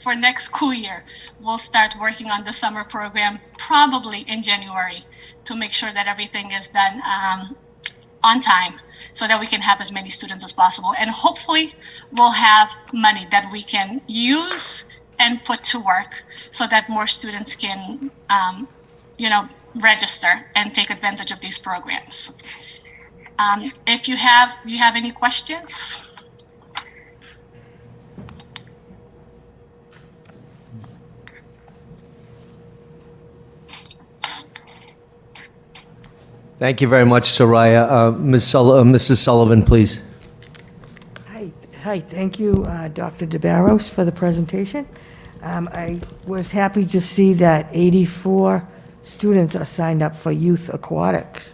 Speaker 12: for next school year, we'll start working on the summer program probably in January to make sure that everything is done on time so that we can have as many students as possible. And hopefully we'll have money that we can use and put to work so that more students can register and take advantage of these programs. If you have any questions?
Speaker 1: Thank you very much, Soraya. Mrs. Sullivan, please.
Speaker 5: Hi, thank you, Dr. DeBarros, for the presentation. I was happy to see that 84 students are signed up for youth aquatics,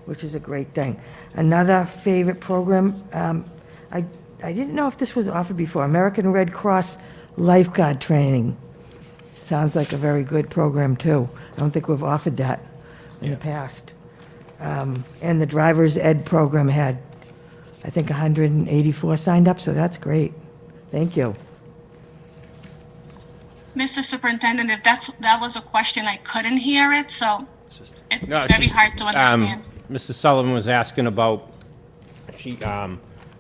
Speaker 5: which is a great thing. Another favorite program, I didn't know if this was offered before, American Red Cross lifeguard training. Sounds like a very good program, too. I don't think we've offered that in the past. And the driver's ed program had, I think, 184 signed up, so that's great. Thank you.
Speaker 12: Mr. Superintendent, if that was a question, I couldn't hear it, so it's very hard to understand.
Speaker 2: Mrs. Sullivan was asking about, she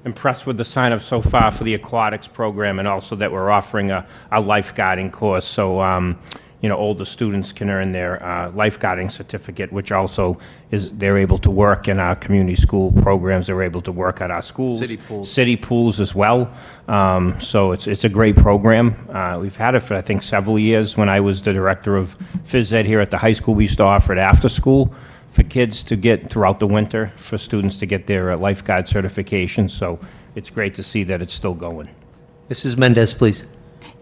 Speaker 2: impressed with the sign-up so far for the aquatics program, and also that we're offering a lifeguarding course, so older students can earn their lifeguarding certificate, which also is they're able to work in our community school programs. They're able to work at our schools, city pools as well. So it's a great program. We've had it for I think several years. When I was the director of phys ed here at the high school, we used to offer it after school for kids to get throughout the winter for students to get their lifeguard certification. So it's great to see that it's still going.
Speaker 1: Mrs. Mendez, please.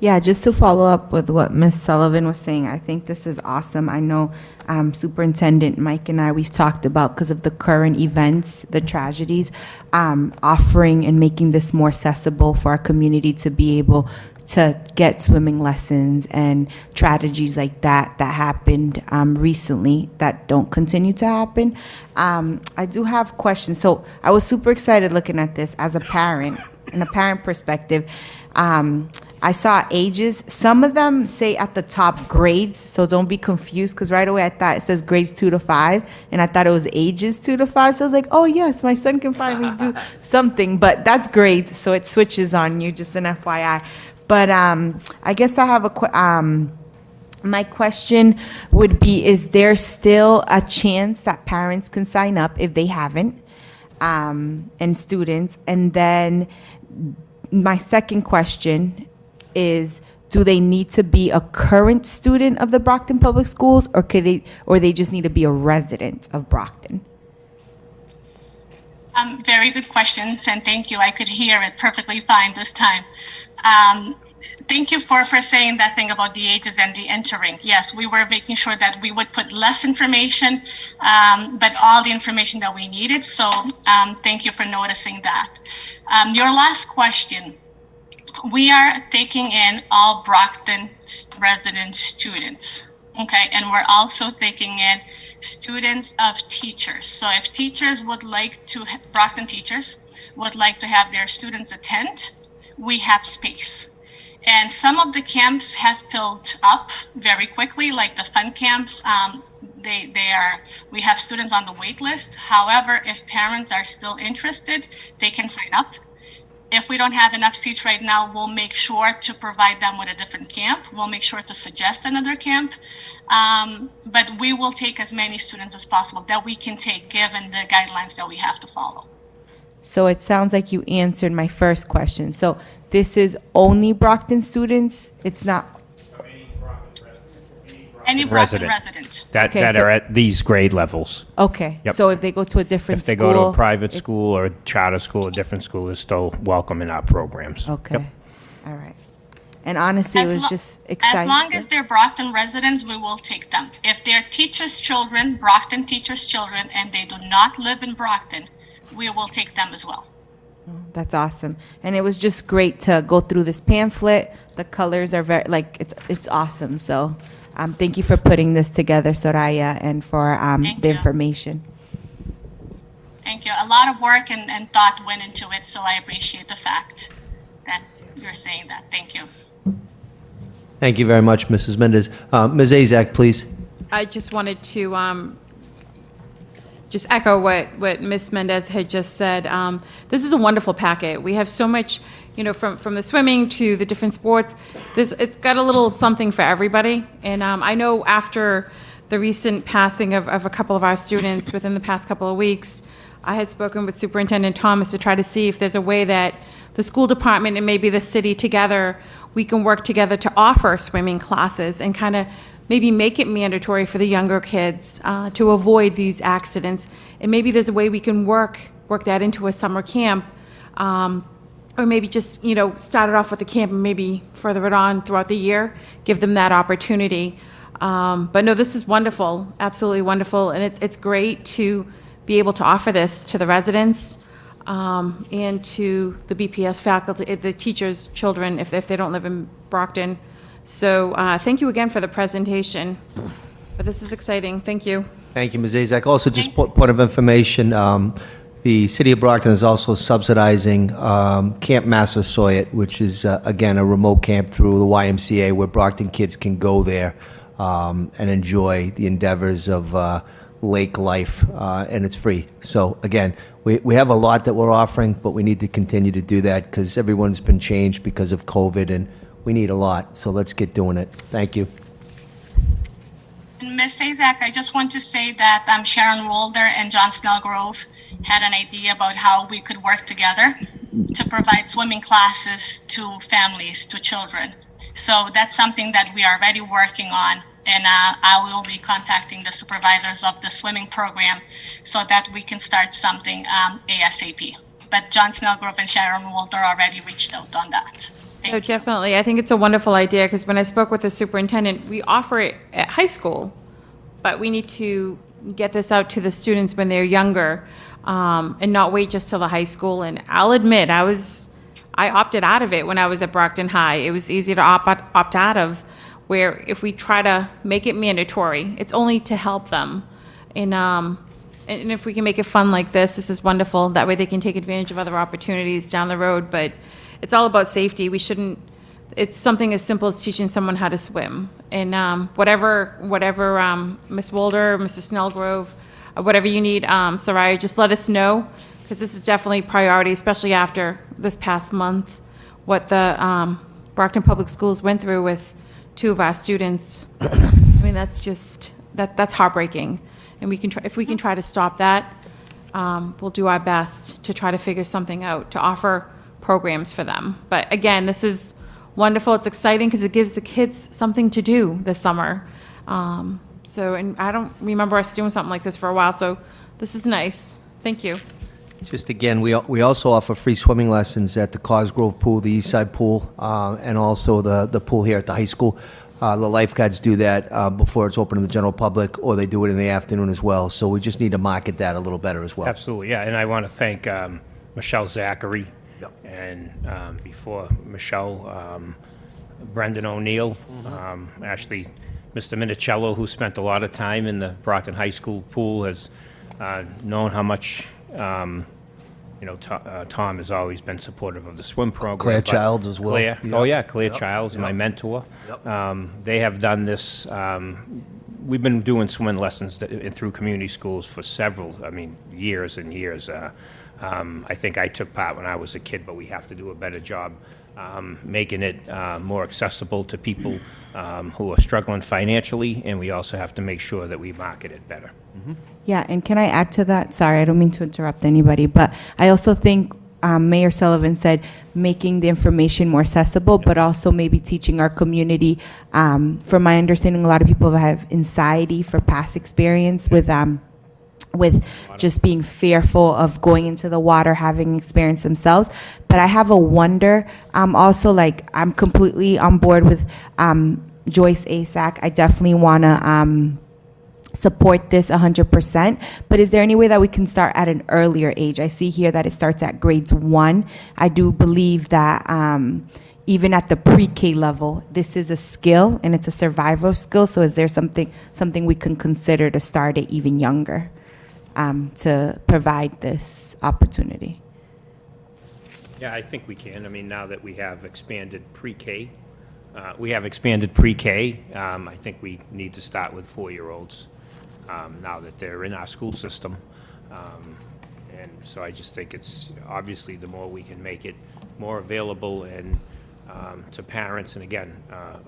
Speaker 11: Yeah, just to follow up with what Ms. Sullivan was saying, I think this is awesome. I know Superintendent Mike and I, we've talked about, because of the current events, the tragedies, offering and making this more accessible for our community to be able to get swimming lessons and tragedies like that happened recently that don't continue to happen. I do have questions. So I was super excited looking at this as a parent, in a parent perspective. I saw ages. Some of them say at the top grades, so don't be confused, because right away I thought it says grades 2 to 5, and I thought it was ages 2 to 5. So I was like, oh yes, my son can finally do something, but that's grades, so it switches on you, just an FYI. But I guess I have my question would be, is there still a chance that parents can sign up if they haven't, and students? And then my second question is, do they need to be a current student of the Brockton Public Schools, or they just need to be a resident of Brockton?
Speaker 12: Very good questions, and thank you. I could hear it perfectly fine this time. Thank you for saying that thing about the ages and the entering. Yes, we were making sure that we would put less information, but all the information that we needed. So thank you for noticing that. Your last question. We are taking in all Brockton resident students, okay? And we're also taking in students of teachers. So if teachers would like to, Brockton teachers would like to have their students attend, we have space. And some of the camps have filled up very quickly, like the fun camps. We have students on the wait list. However, if parents are still interested, they can sign up. If we don't have enough seats right now, we'll make sure to provide them with a different camp. We'll make sure to suggest another camp. But we will take as many students as possible that we can take given the guidelines that we have to follow.
Speaker 11: So it sounds like you answered my first question. So this is only Brockton students? It's not,
Speaker 12: Any Brockton resident.
Speaker 2: That
Speaker 11: Okay, so-
Speaker 2: are at these grade levels.
Speaker 11: okay.
Speaker 2: Yep.
Speaker 11: So if they go to a different
Speaker 2: If they
Speaker 11: school?
Speaker 2: go to a private
Speaker 11: it's-
Speaker 2: school or a charter school, a different school, is still welcome in our programs.
Speaker 11: Okay,
Speaker 2: Yep.
Speaker 11: all right. And honestly, it was just exciting.
Speaker 12: As long as they're Brockton residents, we will take them. If they're teachers' children, Brockton teachers' children, and they do not live in Brockton, we will take them as well.
Speaker 11: That's awesome. And it was just great to go through this pamphlet. The colors are very, like, it's awesome. So thank you for putting this together, Soraya, and for
Speaker 12: Thank
Speaker 11: the
Speaker 12: you.
Speaker 11: information.
Speaker 12: Thank you. A lot of work and thought went into it, so I appreciate the fact that you're saying that. Thank you.
Speaker 1: Thank you very much, Mrs. Mendez. Ms. Azak, please.
Speaker 3: I just wanted to just echo what Ms. Mendez had just said. This is a wonderful packet. We have so much, from the swimming to the different sports. It's got a little something for everybody. And I know after the recent passing of a couple of our students within the past couple of weeks, I had spoken with Superintendent Thomas to try to see if there's a way that the school department and maybe the city together, we can work together to offer swimming classes and kind of maybe make it mandatory for the younger kids to avoid these accidents. And maybe there's a way we can work that into a summer camp, or maybe just, start it off with a camp and maybe further it on throughout the year, give them that opportunity. But no, this is wonderful, absolutely wonderful. And it's great to be able to offer this to the residents and to the BPS faculty, the teachers' children, if they don't live in Brockton. So thank you again for the presentation. But this is exciting. Thank you.
Speaker 1: Thank you, Ms. Azak. Also, just point of information, the city of Brockton is also subsidizing Camp Massasoit, which is, again, a remote camp through the YMCA where Brockton kids can go there and enjoy the endeavors of lake life, and it's free. So, again, we have a lot that we're offering, but we need to continue to do that because everyone's been changed because of COVID, and we need a lot. So let's get doing it. Thank you.
Speaker 12: And Ms. Azak, I just want to say that Sharon Walder and John Snellgrove had an idea about how we could work together to provide swimming classes to families, to children. So that's something that we are already working on. And I will be contacting the supervisors of the swimming program so that we can start something ASAP. But John Snellgrove and Sharon Walter already reached out on that. Thank
Speaker 3: Oh,
Speaker 12: you.
Speaker 3: definitely. I think it's a wonderful idea because when I spoke with the superintendent, we offer it at high school, but we need to get this out to the students when they're younger and not wait just till the high school. And I'll admit, I opted out of it when I was at Brockton High. It was easy to opt out of, where if we try to make it mandatory, it's only to help them. And if we can make it fun like this is wonderful. That way they can take advantage of other opportunities down the road. But it's all about safety. It's something as simple as teaching someone how to swim. And whatever Ms. Walder, Mr. Snellgrove, whatever you need, Soraya, just let us know, because this is definitely priority, especially after this past month, what the Brockton Public Schools went through with 2 of our students. I mean, that's heartbreaking. And if we can try to stop that, we'll do our best to try to figure something out to offer programs for them. But again, this is wonderful. It's exciting because it gives the kids something to do this summer. And I don't remember us doing something like this for a while, so this is nice. Thank you.
Speaker 1: Just again, we also offer free swimming lessons at the Cosgrove Pool, the East Side Pool, and also the pool here at the high school. The lifeguards do that before it's open to the general public, or they do it in the afternoon as well. So we just need to market that a little better as well.
Speaker 2: Absolutely, yeah, and I want to thank Michelle Zachary,
Speaker 1: Yep.
Speaker 2: and before Michelle, Brendan O'Neill, actually, Mr. Minicello, who spent a lot of time in the Brockton High School pool, has known how much, Tom has always been supportive of the swim program.
Speaker 1: Claire
Speaker 2: but
Speaker 1: Childs as well.
Speaker 2: Claire,
Speaker 1: Yep.
Speaker 2: oh yeah, Claire
Speaker 1: Yep.
Speaker 2: Childs, my
Speaker 1: Yep.
Speaker 2: mentor.
Speaker 1: Yep.
Speaker 2: They have done this, we've been doing swimming lessons through community schools for years and years. I think I took part when I was a kid, but we have to do a better job making it more accessible to people who are struggling financially, and we also have to make sure that we market it better.
Speaker 11: Yeah, and can I add to that? Sorry, I don't mean to interrupt anybody, but I also think Mayor Sullivan said making the information more accessible, but also maybe teaching our community. From my understanding, a lot of people have anxiety for past experience with just being fearful of going into the water, having experienced themselves. But I have a wonder, also, like, I'm completely on board with Joyce Asak. I definitely want to support this 100%, but is there any way that we can start at an earlier age? I see here that it starts at grades 1. I do believe that even at the pre-K level, this is a skill, and it's a survival skill, so is there something we can consider to start it even younger? To provide this opportunity.
Speaker 2: Yeah, I think we can. I mean, now that we have expanded pre-K, I think we need to start with 4-year-olds now that they're in our school system. And so I just think it's, obviously, the more we can make it more available and to parents, and again,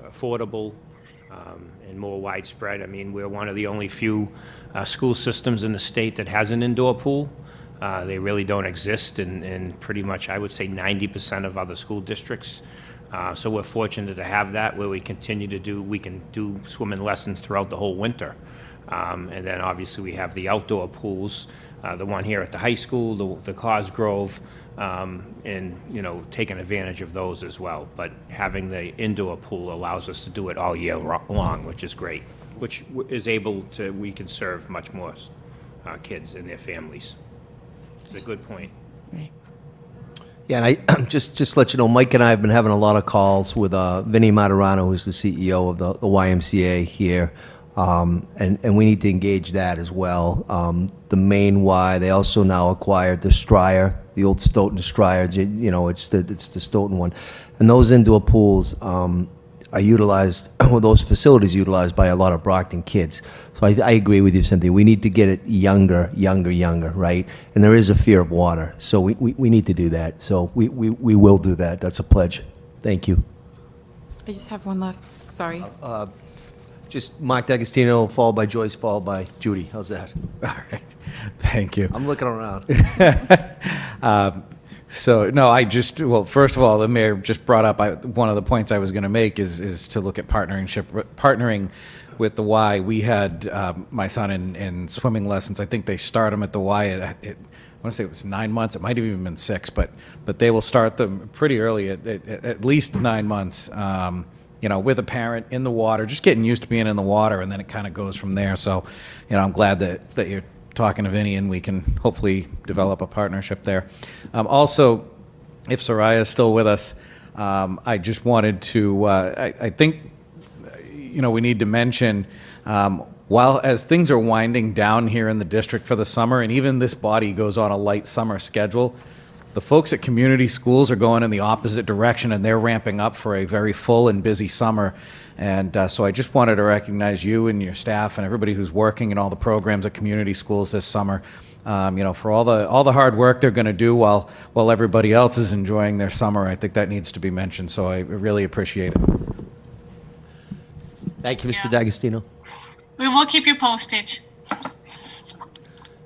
Speaker 2: affordable, and more widespread. I mean, we're one of the only few school systems in the state that has an indoor pool. They really don't exist in pretty much, I would say, 90% of other school districts. So we're fortunate to have that, where we can do swimming lessons throughout the whole winter. And then obviously we have the outdoor pools, the one here at the high school, the Cosgrove, and, taking advantage of those as well. But having the indoor pool allows us to do it all year long, which is great, which is we can serve much more kids and their families. It's a good point.
Speaker 11: Right.
Speaker 1: Yeah, and I just to let you know, Mike and I have been having a lot of calls with Vinny Maturano, who's the CEO of the YMCA here, and we need to engage that as well. The main Y, they also now acquired the Stryer, the old Stoughton Stryer. It's the Stoughton one, and those indoor pools are utilized, or those facilities utilized by a lot of Brockton kids. So I agree with you, Cynthia. We need to get it younger, right? And there is a fear of water, so we need to do that. So we will do that. That's a pledge. Thank you.
Speaker 3: I just have one last, sorry.
Speaker 1: Just Mark D'Agostino, followed by Joyce, followed by Judy. How's that?
Speaker 9: All right. Thank you.
Speaker 1: I'm looking around.
Speaker 9: Well, first of all, the mayor just brought up, one of the points I was going to make is to look at partnering with the Y. We had my son in swimming lessons. I think they start him at the Y I want to say it was 9 months. It might have even been 6, but they will start them pretty early, at least 9 months. With a parent in the water, just getting used to being in the water, and then it kind of goes from there. So, I'm glad that you're talking to Vinny, and we can hopefully develop a partnership there. Also, if Soraya is still with us, I just wanted to, I think, we need to mention, while as things are winding down here in the district for the summer, and even this body goes on a light summer schedule, the folks at community schools are going in the opposite direction, and they're ramping up for a very full and busy summer. And so I just wanted to recognize you and your staff and everybody who's working in all the programs at community schools this summer, for all the hard work they're going to do while everybody else is enjoying their summer. I think that needs to be mentioned, so I really appreciate it.
Speaker 1: Thank you, Mr. D'Agostino.
Speaker 12: We will keep you posted.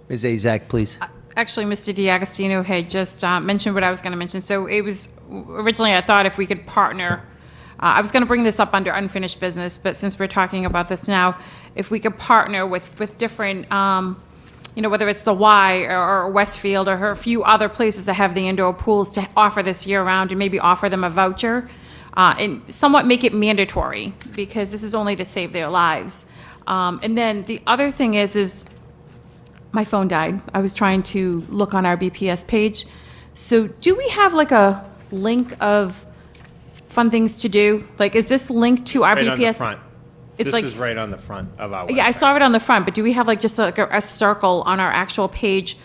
Speaker 1: Ms. Azak, please.
Speaker 3: Actually, Mr. D'Agostino had just mentioned what I was going to mention. So it was originally, I thought if we could partner I was going to bring this up under unfinished business, but since we're talking about this now, if we could partner with different, whether it's the Y or Westfield or a few other places that have the indoor pools to offer this year-round and maybe offer them a voucher and somewhat make it mandatory, because this is only to save their lives. And then the other thing is my phone died. I was trying to look on our BPS page. So do we have like a link of fun things to do? Like, is this linked to our
Speaker 2: Right
Speaker 3: BPS?
Speaker 2: on the front.
Speaker 3: It's
Speaker 2: This
Speaker 3: like,
Speaker 2: is right on the front of our website.
Speaker 3: yeah, I saw it on the front, but do we have like just like a circle on our actual page?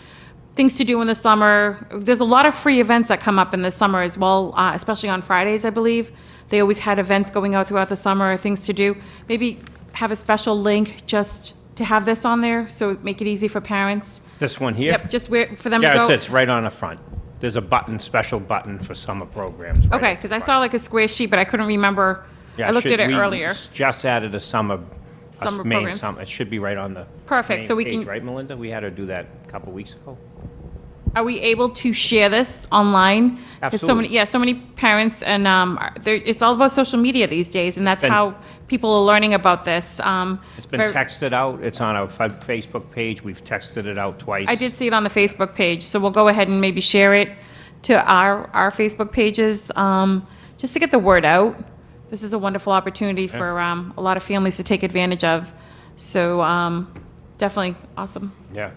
Speaker 3: Things to do in the summer. There's a lot of free events that come up in the summer as well, especially on Fridays, I believe. They always had events going out throughout the summer, things to do. Maybe have a special link just to have this on there, so make it easy for parents.
Speaker 2: This one here?
Speaker 3: Yep, just where, for them to
Speaker 2: Yeah,
Speaker 3: go.
Speaker 2: it's right on the front. There's a button, special button for summer programs. right
Speaker 3: Okay,
Speaker 2: at
Speaker 3: because
Speaker 2: the
Speaker 3: I
Speaker 2: front.
Speaker 3: saw like a square sheet, but I couldn't remember.
Speaker 2: Yeah,
Speaker 3: I looked at it
Speaker 2: we
Speaker 3: earlier.
Speaker 2: Just added a summer main
Speaker 3: programs.
Speaker 2: summer. It should be right on the
Speaker 3: Perfect,
Speaker 2: main
Speaker 3: so we
Speaker 2: page,
Speaker 3: can-
Speaker 2: right, Melinda? We had her do that a couple weeks ago.
Speaker 3: Are we able to share this online? 'Cause
Speaker 2: Absolutely.
Speaker 3: so many parents, and it's all about social media these days, and that's
Speaker 2: been-
Speaker 3: how people are learning about this.
Speaker 2: It's been texted out. It's on our Facebook page. We've texted it out twice.
Speaker 3: I did see it on the Facebook page, so we'll go ahead and maybe share it to our Facebook pages, just to get the word out. This is a wonderful opportunity for a lot of families to take advantage of. So definitely awesome.
Speaker 2: Yeah.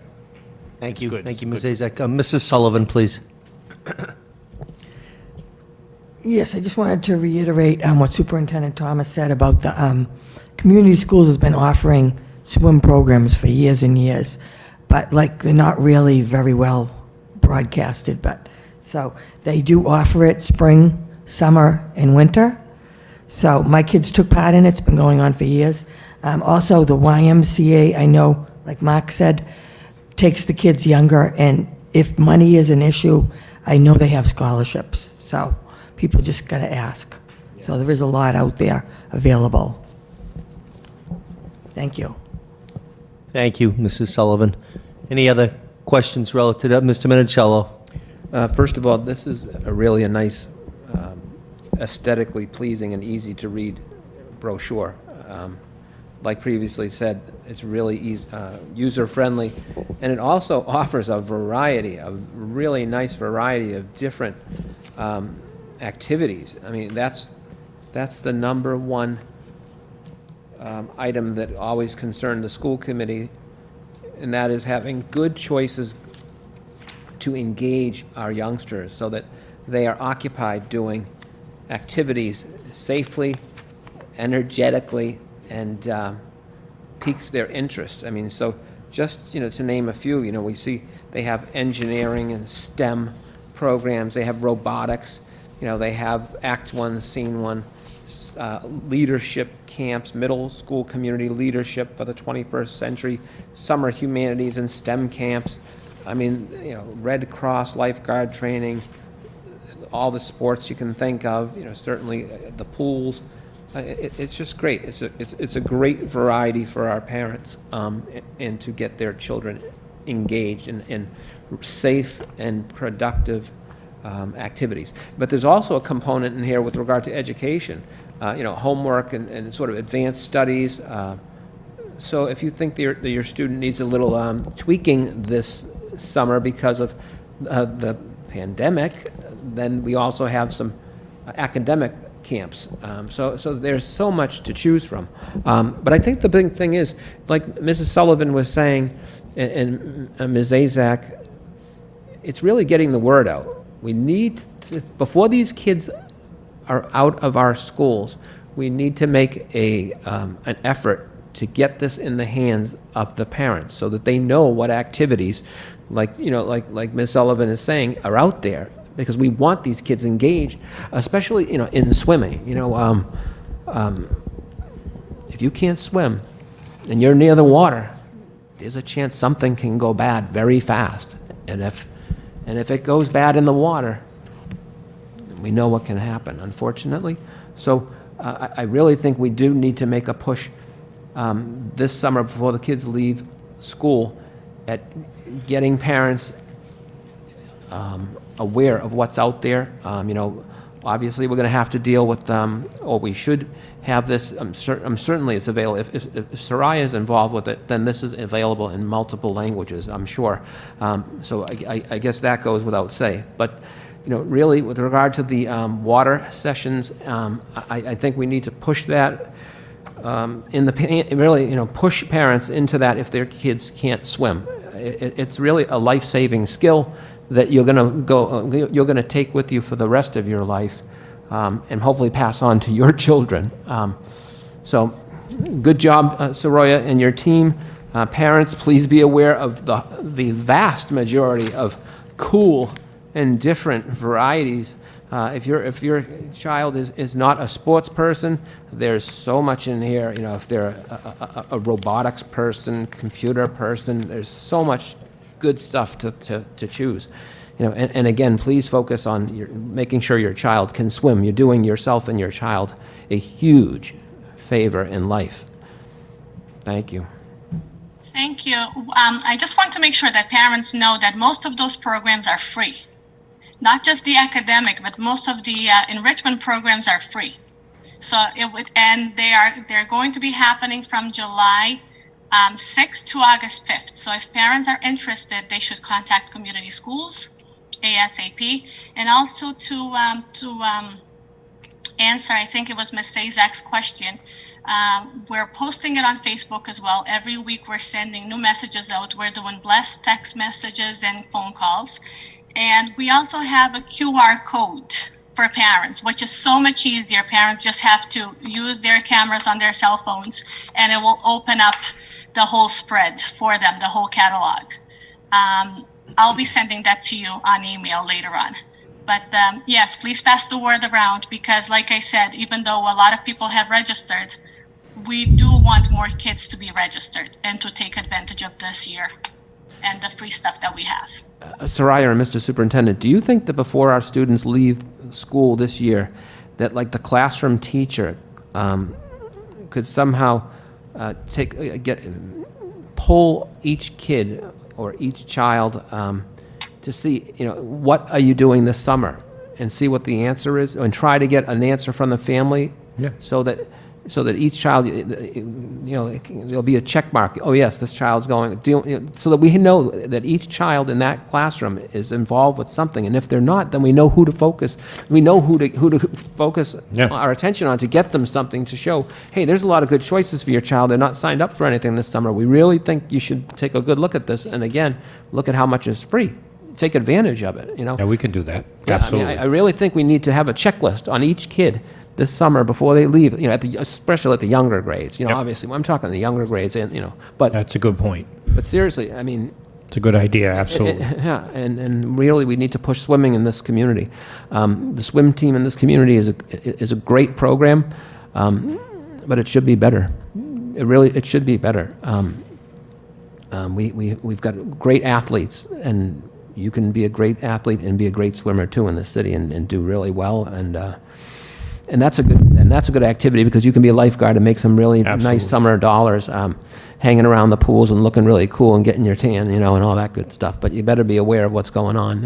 Speaker 1: Thank you.
Speaker 2: good.
Speaker 1: Thank you,
Speaker 2: It's
Speaker 1: Ms. Azak. Mrs. Sullivan, please.
Speaker 5: Yes, I just wanted to reiterate what Superintendent Thomas said about the community schools has been offering swim programs for years and years, but like they're not really very well broadcasted. But so they do offer it spring, summer, and winter. So my kids took part in it. It's been going on for years. Also, the YMCA, I know, like Mark said, takes the kids younger, and if money is an issue, I know they have scholarships. So people just got to ask. So there is a lot out there available. Thank you.
Speaker 1: Thank you, Mrs. Sullivan. Any other questions relative to that? Mr. Minicello?
Speaker 8: First of all, this is really a nice, aesthetically pleasing and easy to read brochure. Like previously said, it's really user-friendly, and it also offers a really nice variety of different activities. I mean, that's the number one item that always concerned the school committee, and that is having good choices to engage our youngsters so that they are occupied doing activities safely, energetically, and piques their interest. I mean, so just, to name a few, we see they have engineering and STEM programs, they have robotics, they have Act 1, Scene 1, leadership camps, middle school community leadership for the 21st century, summer humanities and STEM camps. I mean, Red Cross lifeguard training, all the sports you can think of, certainly the pools. It's just great. It's a great variety for our parents, and to get their children engaged in safe and productive activities. But there's also a component in here with regard to education, homework and sort of advanced studies. So if you think that your student needs a little tweaking this summer because of the pandemic, then we also have some academic camps. So there's so much to choose from. But I think the big thing is, like Mrs. Sullivan was saying, and Ms. Azak, it's really getting the word out. We need to, before these kids are out of our schools, we need to make an effort to get this in the hands of the parents so that they know what activities, like Ms. Sullivan is saying, are out there, because we want these kids engaged, especially in swimming. If you can't swim and you're near the water, there's a chance something can go bad very fast. And if it goes bad in the water, we know what can happen, unfortunately. So I really think we do need to make a push this summer before the kids leave school at getting parents aware of what's out there. Obviously, we're going to have to deal with, or we should have this, certainly it's available. If Soraya is involved with it, then this is available in multiple languages, I'm sure. So I guess that goes without say. But, really, with regard to the water sessions, I think we need to push that push parents into that if their kids can't swim. It's really a life-saving skill that you're going to take with you for the rest of your life, and hopefully pass on to your children. So, good job, Soraya and your team. Parents, please be aware of the vast majority of cool and different varieties. If your child is not a sports person, there's so much in here. If they're a robotics person, computer person, there's so much good stuff to choose. And again, please focus on making sure your child can swim. You're doing yourself and your child a huge favor in life. Thank you.
Speaker 12: Thank you. I just want to make sure that parents know that most of those programs are free. Not just the academic, but most of the enrichment programs are free. So they're going to be happening from July 6th to August 5th. So if parents are interested, they should contact community schools ASAP. And also to answer, I think it was Ms. Sazak's question, we're posting it on Facebook as well. Every week we're sending new messages out. We're doing blessed text messages and phone calls. And we also have a QR code for parents, which is so much easier. Parents just have to use their cameras on their cell phones, and it will open up the whole spread for them, the whole catalog. I'll be sending that to you on email later on. But yes, please pass the word around, because like I said, even though a lot of people have registered, we do want more kids to be registered and to take advantage of this year and the free stuff that we have.
Speaker 8: Soraya and Mr. Superintendent, do you think that before our students leave school this year, that like the classroom teacher could somehow pull each kid or each child to see, what are you doing this summer, and see what the answer is, and try to get an answer from the family, so that each child, there'll be a check mark. Oh yes, this child's going. So that we know that each child in that classroom is involved with something, and if they're not, then we know who to focus. We know who to focus our attention on to get them something to show. Hey, there's a lot of good choices for your child. They're not signed up for anything this summer. We really think you should take a good look at this. And again, look at how much is free. Take advantage of it.
Speaker 2: Yeah, we can do that.
Speaker 8: Yeah,
Speaker 2: Absolutely.
Speaker 8: I really think we need to have a checklist on each kid this summer before they leave, especially at the younger grades. Obviously, I'm talking the younger grades, and but
Speaker 2: That's a good point.
Speaker 8: But seriously, I mean,
Speaker 2: It's a good idea, absolutely.
Speaker 8: And really, we need to push swimming in this community. The swim team in this community is a great program, but it should be better. It should be better. We've got great athletes, and you can be a great athlete and be a great swimmer too in this city, and do really well. And that's a good activity, because you can be a lifeguard and make some really nice summer dollars, hanging around the pools and looking really cool and getting your tan, and all that good stuff. But you better be aware of what's going on.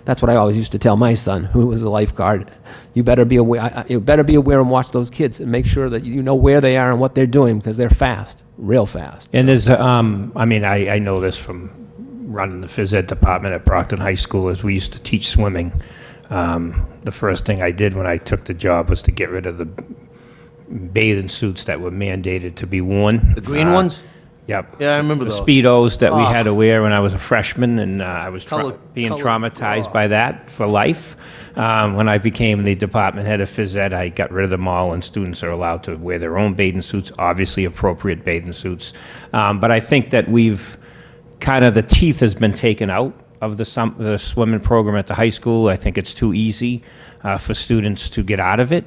Speaker 8: That's what I always used to tell my son, who was a lifeguard. You better be aware. You better be aware and watch those kids and make sure that you know where they are and what they're doing, because they're fast, real fast.
Speaker 2: And there's, I know this from running the phys ed department at Brockton High School, is we used to teach swimming. The first thing I did when I took the job was to get rid of the bathing suits that were mandated to be worn.
Speaker 1: The green ones?
Speaker 2: Yep.
Speaker 1: Yeah, I remember
Speaker 2: the
Speaker 1: those.
Speaker 2: Speedos that we had to wear when I was a freshman, and I was being
Speaker 1: Color-
Speaker 2: traumatized by that for life. When I became the department head of phys ed, I got rid of them all, and students are allowed to wear their own bathing suits, obviously appropriate bathing suits. But I think that we've kind of, the teeth has been taken out of the swimming program at the high school. I think it's too easy for students to get out of it.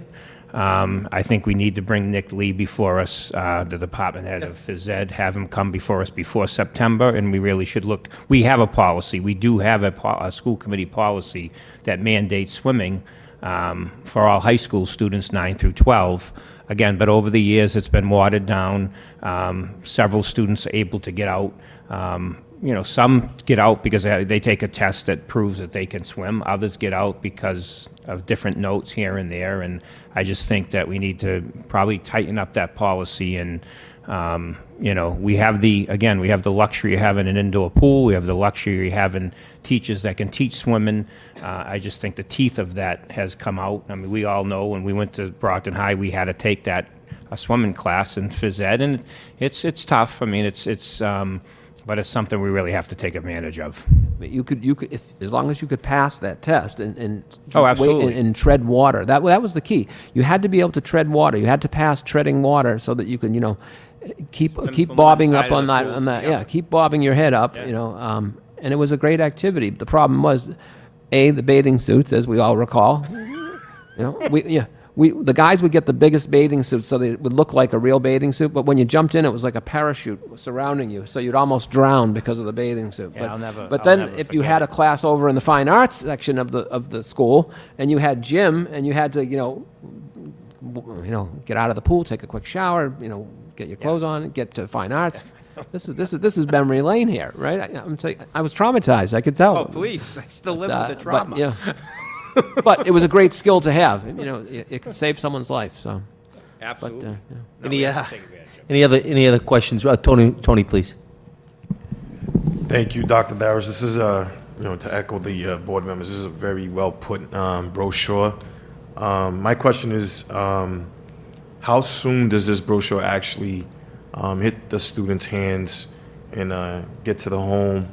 Speaker 2: I think we need to bring Nick Lee before us, the department head of phys ed, have him come before us before September, and we really should look. We have a policy. We do have a school committee policy that mandates swimming for all high school students 9 through 12. Again, but over the years it's been watered down. Several students are able to get out. some get out because they take a test that proves that they can swim. Others get out because of different notes here and there. And I just think that we need to probably tighten up that policy. And, we have the luxury of having an indoor pool. We have the luxury of having teachers that can teach swimming. I just think the teeth of that has come out. I mean, we all know when we went to Brockton High, we had to take a swimming class in phys ed, and it's tough. I mean, but it's something we really have to take advantage of.
Speaker 8: You could, as long as you could pass that test and
Speaker 2: Oh, absolutely.
Speaker 8: and tread water. That was the key. You had to be able to tread water. You had to pass treading water so that you can, keep
Speaker 2: from
Speaker 8: bobbing
Speaker 2: one
Speaker 8: up
Speaker 2: side
Speaker 8: on
Speaker 2: of the
Speaker 8: that,
Speaker 2: pool
Speaker 8: on that.
Speaker 2: to the
Speaker 8: Yeah,
Speaker 2: other.
Speaker 8: keep bobbing your head up. And it was a great activity. The problem was, the bathing suits, as we all recall. The guys would get the biggest bathing suits so they would look like a real bathing suit, but when you jumped in, it was like a parachute surrounding you, so you'd almost drown because of the bathing suit.
Speaker 2: Yeah, I'll never
Speaker 8: If you
Speaker 2: forget
Speaker 8: had
Speaker 2: it.
Speaker 8: a class over in the fine arts section of the school, and you had gym, and you had to, get out of the pool, take a quick shower, get your clothes on, get to fine arts. This is memory lane here, right? I was traumatized. I could tell.
Speaker 2: Oh, please, I still live with the
Speaker 8: But,
Speaker 2: trauma.
Speaker 8: yeah. But it was a great skill to have. It could save someone's life. So,
Speaker 2: Absolutely.
Speaker 1: Any other questions? Tony, please.
Speaker 10: Thank you, Dr. Barrows. This is, to echo the board members, this is a very well put brochure. My question is, how soon does this brochure actually hit the students' hands and get to the home?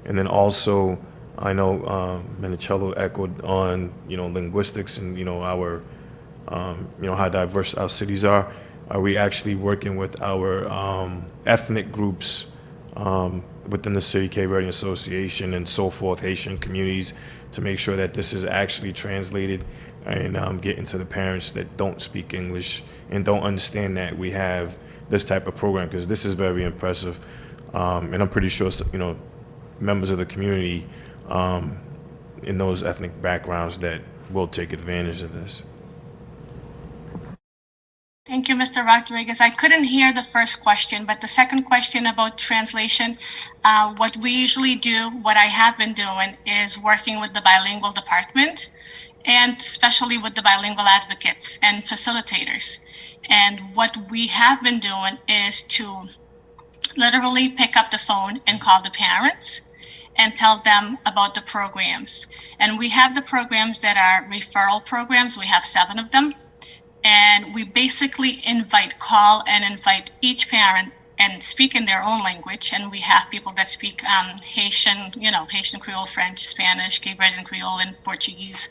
Speaker 10: And then also, I know Minicello echoed on linguistics and our how diverse our cities are. Are we actually working with our ethnic groups within the City Cape Verdean Association and so forth, Haitian communities, to make sure that this is actually translated and getting to the parents that don't speak English and don't understand that we have this type of program, because this is very impressive, and I'm pretty sure members of the community in those ethnic backgrounds that will take advantage of this.
Speaker 12: Thank you, Mr. Rodriguez. I couldn't hear the first question, but the second question about translation, what we usually do, what I have been doing, is working with the bilingual department, and especially with the bilingual advocates and facilitators. And what we have been doing is to literally pick up the phone and call the parents and tell them about the programs. And we have the programs that are referral programs. We have 7 of them. And we basically call and invite each parent and speak in their own language. And we have people that speak Haitian, Haitian Creole, French, Spanish, Cape Verdean Creole, and Portuguese.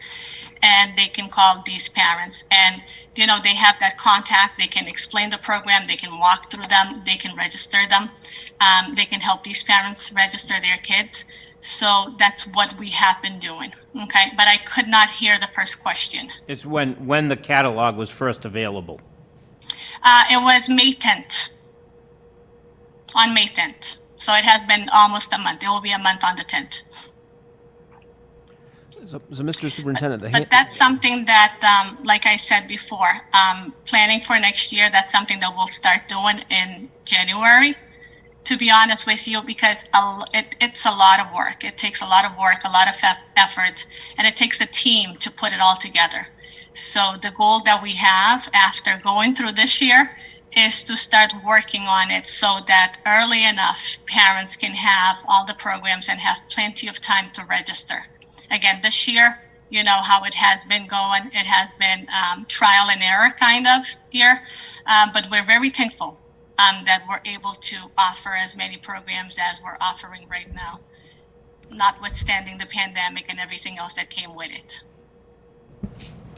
Speaker 12: And they can call these parents. And, they have that contact. They can explain the program. They can walk through them. They can register them. They can help these parents register their kids. So that's what we have been doing, okay? But I could not hear the first question.
Speaker 2: It's when the catalog was first available.
Speaker 12: It was May 10th, on May 10th. So it has been almost a month. It will be a month on the 10th.
Speaker 8: So Mr. Superintendent,
Speaker 12: But that's something that, like I said before, planning for next year, that's something that we'll start doing in January, to be honest with you, because it's a lot of work. It takes a lot of work, a lot of effort, and it takes a team to put it all together. So the goal that we have after going through this year is to start working on it so that early enough parents can have all the programs and have plenty of time to register. Again, this year, how it has been going. It has been trial and error kind of year, but we're very thankful that we're able to offer as many programs as we're offering right now, notwithstanding the pandemic and everything else that came with it.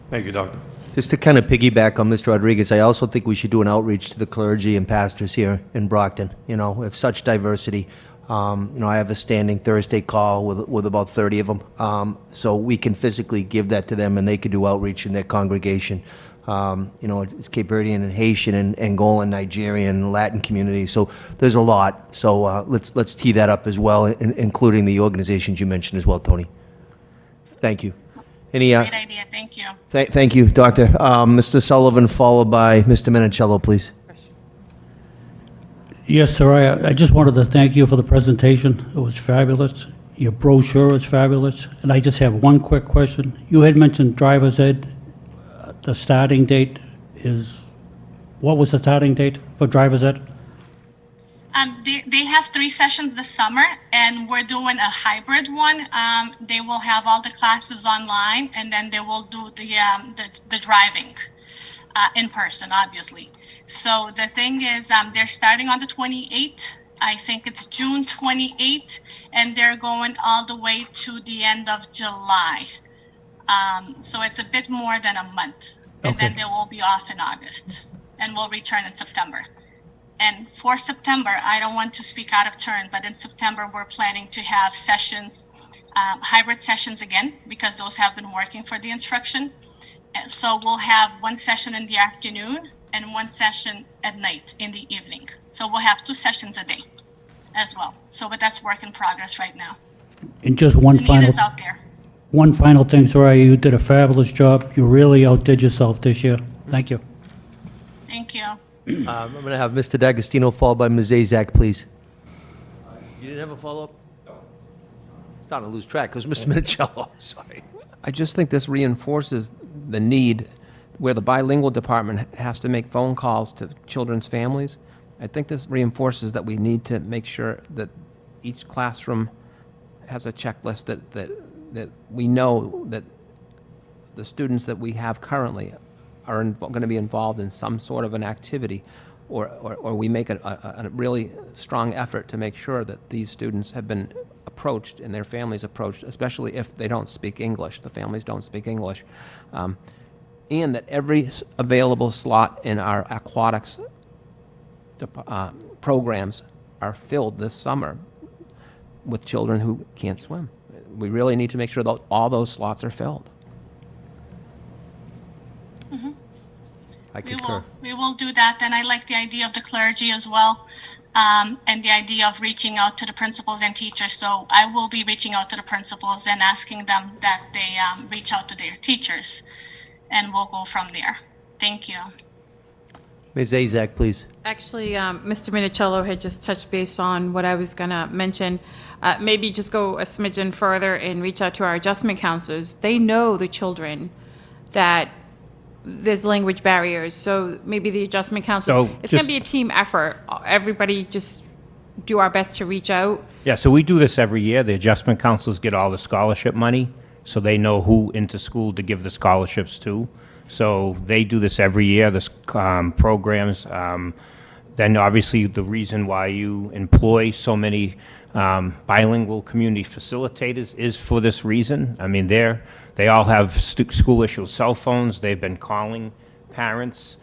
Speaker 10: Thank you, Doctor.
Speaker 1: Just to kind of piggyback on Mr. Rodriguez, I also think we should do an outreach to the clergy and pastors here in Brockton. We have such diversity. I have a standing Thursday call with about 30 of them, so we can physically give that to them, and they can do outreach in their congregation. It's Cape Verdean and Haitian and Angolan, Nigerian, Latin communities. So there's a lot. So let's tee that up as well, including the organizations you mentioned as well, Tony. Thank you. Any?
Speaker 12: Great idea. Thank you.
Speaker 1: Thank you, Doctor. Mr. Sullivan, followed by Mr. Minicello, please.
Speaker 6: Yes, sir. I just wanted to thank you for the presentation. It was fabulous. Your brochure is fabulous. And I just have one quick question. You had mentioned driver's ed. The starting date is, what was the starting date for driver's ed?
Speaker 12: They have 3 sessions this summer, and we're doing a hybrid one. They will have all the classes online, and then they will do the driving in person, obviously. So the thing is, they're starting on the 28th. I think it's June 28th, and they're going all the way to the end of July. So it's a bit more than a month, and
Speaker 6: Okay.
Speaker 12: then they will be off in August, and we'll return in September. And for September, I don't want to speak out of turn, but in September, we're planning to have sessions, hybrid sessions again, because those have been working for the instruction. And so we'll have one session in the afternoon and one session at night in the evening. So we'll have 2 sessions a day as well. So, but that's work in progress right now.
Speaker 6: And just one
Speaker 12: The need
Speaker 6: final,
Speaker 12: is out there.
Speaker 6: one final thing, Soraya, you did a fabulous job. You really outdid yourself this year. Thank you.
Speaker 12: Thank you.
Speaker 1: I'm going to have Mr. D'Agostino followed by Ms. Azak, please. You didn't have a follow-up? No. Starting to lose track, because Mr. Minicello, sorry.
Speaker 8: I just think this reinforces the need where the bilingual department has to make phone calls to children's families. I think this reinforces that we need to make sure that each classroom has a checklist that we know that the students that we have currently are going to be involved in some sort of an activity, or we make a really strong effort to make sure that these students have been approached and their families approached, especially if they don't speak English, the families don't speak English, and that every available slot in our aquatics programs are filled this summer with children who can't swim. We really need to make sure that all those slots are filled.
Speaker 1: I concur.
Speaker 12: We will do that, and I like the idea of the clergy as well, and the idea of reaching out to the principals and teachers. So I will be reaching out to the principals and asking them that they reach out to their teachers, and we'll go from there. Thank you.
Speaker 1: Ms. Azak, please.
Speaker 3: Actually, Mr. Minicello had just touched base on what I was going to mention. Maybe just go a smidgen further and reach out to our adjustment counselors. They know the children that there's language barriers, so maybe the adjustment counselors,
Speaker 2: So
Speaker 3: it's going
Speaker 2: just-
Speaker 3: to be a team effort. Everybody just do our best to reach out.
Speaker 2: Yeah, so we do this every year. The adjustment councils get all the scholarship money, so they know who into school to give the scholarships to. So they do this every year, this programs. Then obviously the reason why you employ so many bilingual community facilitators is for this reason. I mean, they all have school-issued cell phones. They've been calling parents.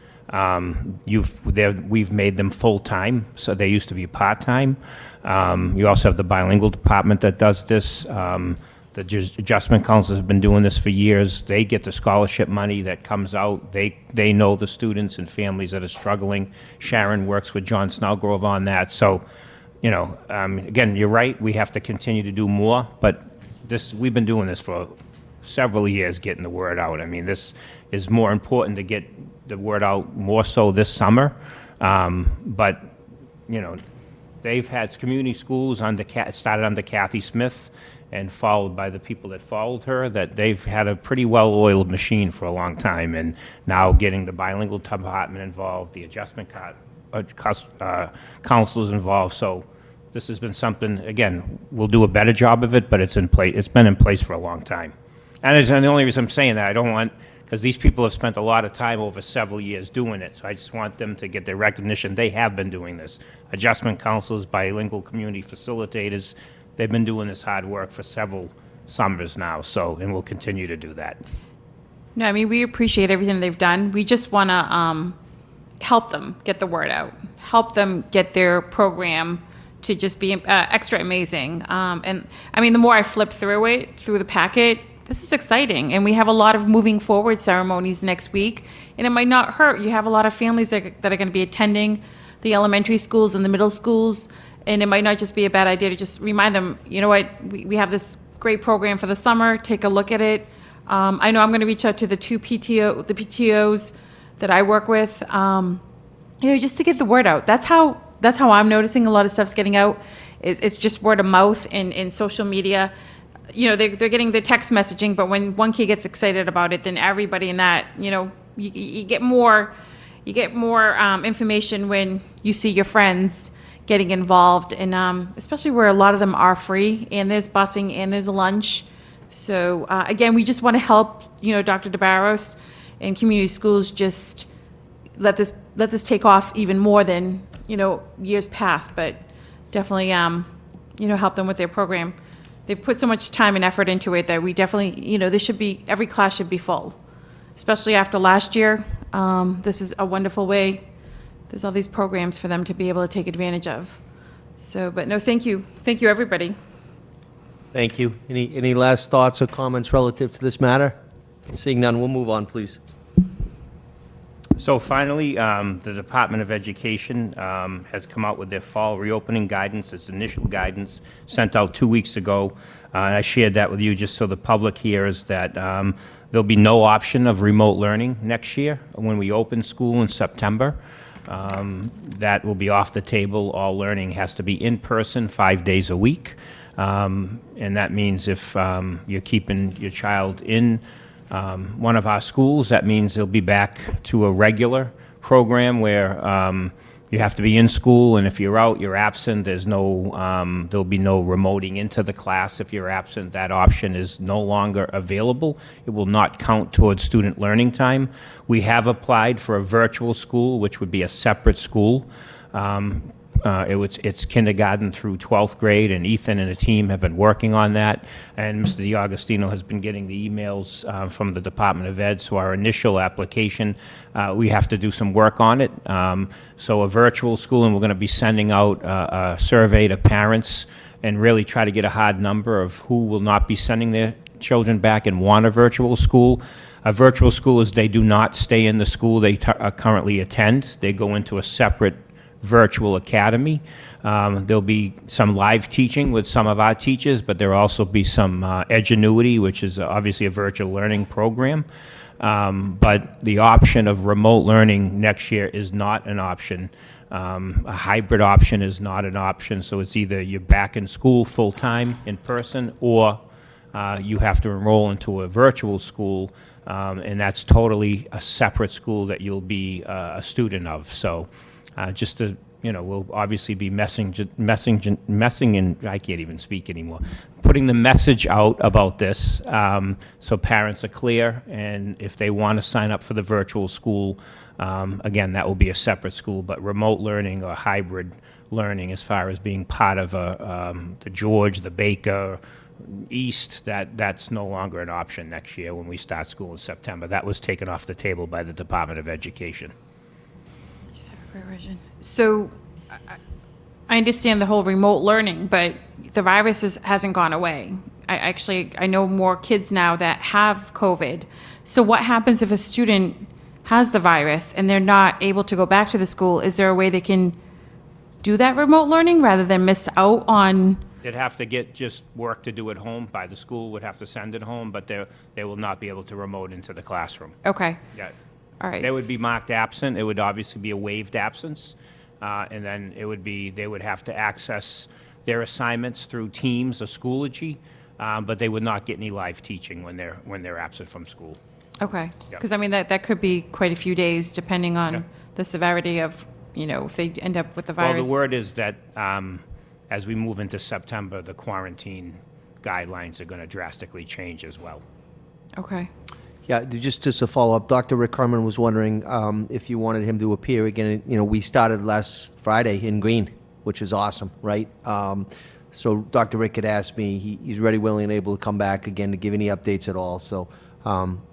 Speaker 2: We've made them full-time, so they used to be part-time. You also have the bilingual department that does this. The adjustment councils have been doing this for years. They get the scholarship money that comes out. They know the students and families that are struggling. Sharon works with John Snellgrove on that. So, you know, again, you're right. We have to continue to do more, but we've been doing this for several years, getting the word out. I mean, this is more important to get the word out more so this summer. But, you know, they've had community schools started under Kathy Smith and followed by the people that followed her, that they've had a pretty well-oiled machine for a long time. And now getting the bilingual department involved, the adjustment counselors involved. So this has been something, again, we'll do a better job of it, but it's in place. It's been in place for a long time. And the only reason I'm saying that, I don't want, because these people have spent a lot of time over several years doing it, so I just want them to get their recognition. They have been doing this. Adjustment counselors, bilingual community facilitators, they've been doing this hard work for several summers now, and we'll continue to do that.
Speaker 3: No, I mean, we appreciate everything they've done. We just want to help them get the word out, help them get their program to just be extra amazing. And I mean, the more I flip through the packet, this is exciting. And we have a lot of moving forward ceremonies next week. And it might not hurt. You have a lot of families that are going to be attending the elementary schools and the middle schools. And it might not just be a bad idea to just remind them, you know what, we have this great program for the summer. Take a look at it. I know I'm going to reach out to the PTOs that I work with, you know, just to get the word out. That's how that's how I'm noticing a lot of stuff's getting out. It's just word of mouth and social media. You know, they're getting the text messaging, but when one kid gets excited about it, then everybody in that, you know, you get more information when you see your friends getting involved, and especially where a lot of them are free, and there's busing and there's a lunch. So again, we just want to help, you know, Dr. DeBarros and community schools just let this take off even more than, you know, years past, but definitely, you know, help them with their program. They've put so much time and effort into it that we definitely, you know, every class should be full, especially after last year. This is a wonderful way. There's all these programs for them to be able to take advantage of. So, but no, thank you. Thank you, everybody.
Speaker 1: Thank you. Any last thoughts or comments relative to this matter? Seeing none, we'll move on, please.
Speaker 2: So finally, the Department of Education has come out with their fall reopening guidance. Its initial guidance sent out 2 weeks ago. And I shared that with you just so the public hears that there'll be no option of remote learning next year when we open school in September. That will be off the table. All learning has to be in person 5 days a week. And that means if you're keeping your child in one of our schools, that means they'll be back to a regular program where you have to be in school, and if you're out, you're absent. There'll be no remoting into the class if you're absent. That option is no longer available. It will not count towards student learning time. We have applied for a virtual school, which would be a separate school. It's kindergarten through 12th grade, and Ethan and the team have been working on that. And Mr. DiAugustino has been getting the emails from the Department of Ed. So our initial application, we have to do some work on it. So a virtual school, and we're going to be sending out a survey to parents and really try to get a hard number of who will not be sending their children back and want a virtual school. A virtual school is they do not stay in the school they currently attend. They go into a separate virtual academy. There'll be some live teaching with some of our teachers, but there'll also be some Edgenuity, which is obviously a virtual learning program. But the option of remote learning next year is not an option. A hybrid option is not an option, so it's either you're back in school full-time in person, or you have to enroll into a virtual school, and that's totally a separate school that you'll be a student of. So just to, you know, we'll obviously be messing, and I can't even speak anymore, putting the message out about this so parents are clear, and if they want to sign up for the virtual school, again, that will be a separate school, but remote learning or hybrid learning as far as being part of the George, the Baker, East, that's no longer an option next year when we start school in September. That was taken off the table by the Department of Education.
Speaker 3: So I understand the whole remote learning, but the virus hasn't gone away. I know more kids now that have COVID. So what happens if a student has the virus and they're not able to go back to the school? Is there a way they can do that remote learning rather than miss out on?
Speaker 2: They'd have to get just work to do at home by the school, would have to send it home, but they will not be able to remote into the classroom.
Speaker 3: Okay.
Speaker 2: Yeah.
Speaker 3: All right.
Speaker 2: They would be marked absent. It would obviously be a waived absence. And then they would have to access their assignments through Teams or Schoology, but they would not get any live teaching when they're absent from school.
Speaker 3: Okay.
Speaker 2: Yeah.
Speaker 3: Because I mean, that could be quite a few days depending on the severity of, you know, if they end up with the virus.
Speaker 2: Well, the word is that as we move into September, the quarantine guidelines are going to drastically change as well.
Speaker 3: Okay.
Speaker 1: Yeah, just a follow-up, Dr. Rick Herman was wondering if you wanted him to appear again. You know, we started last Friday in Green, which is awesome, right? So Dr. Rick had asked me, he's ready, willing, and able to come back again to give any updates at all. So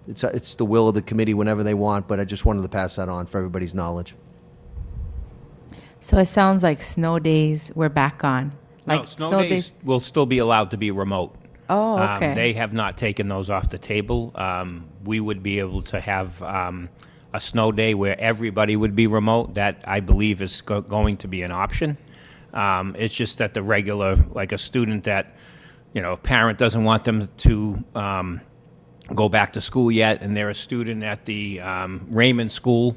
Speaker 1: it's the will of the committee whenever they want, but I just wanted to pass that on for everybody's knowledge.
Speaker 11: So it sounds like snow days we're back on. Like
Speaker 2: No, snow days will still be allowed to be remote.
Speaker 11: Oh, okay.
Speaker 2: They have not taken those off the table. We would be able to have a snow day where everybody would be remote. That, I believe, is going to be an option. It's just that the regular, like a student that, you know, a parent doesn't want them to go back to school yet, and they're a student at the Raymond School,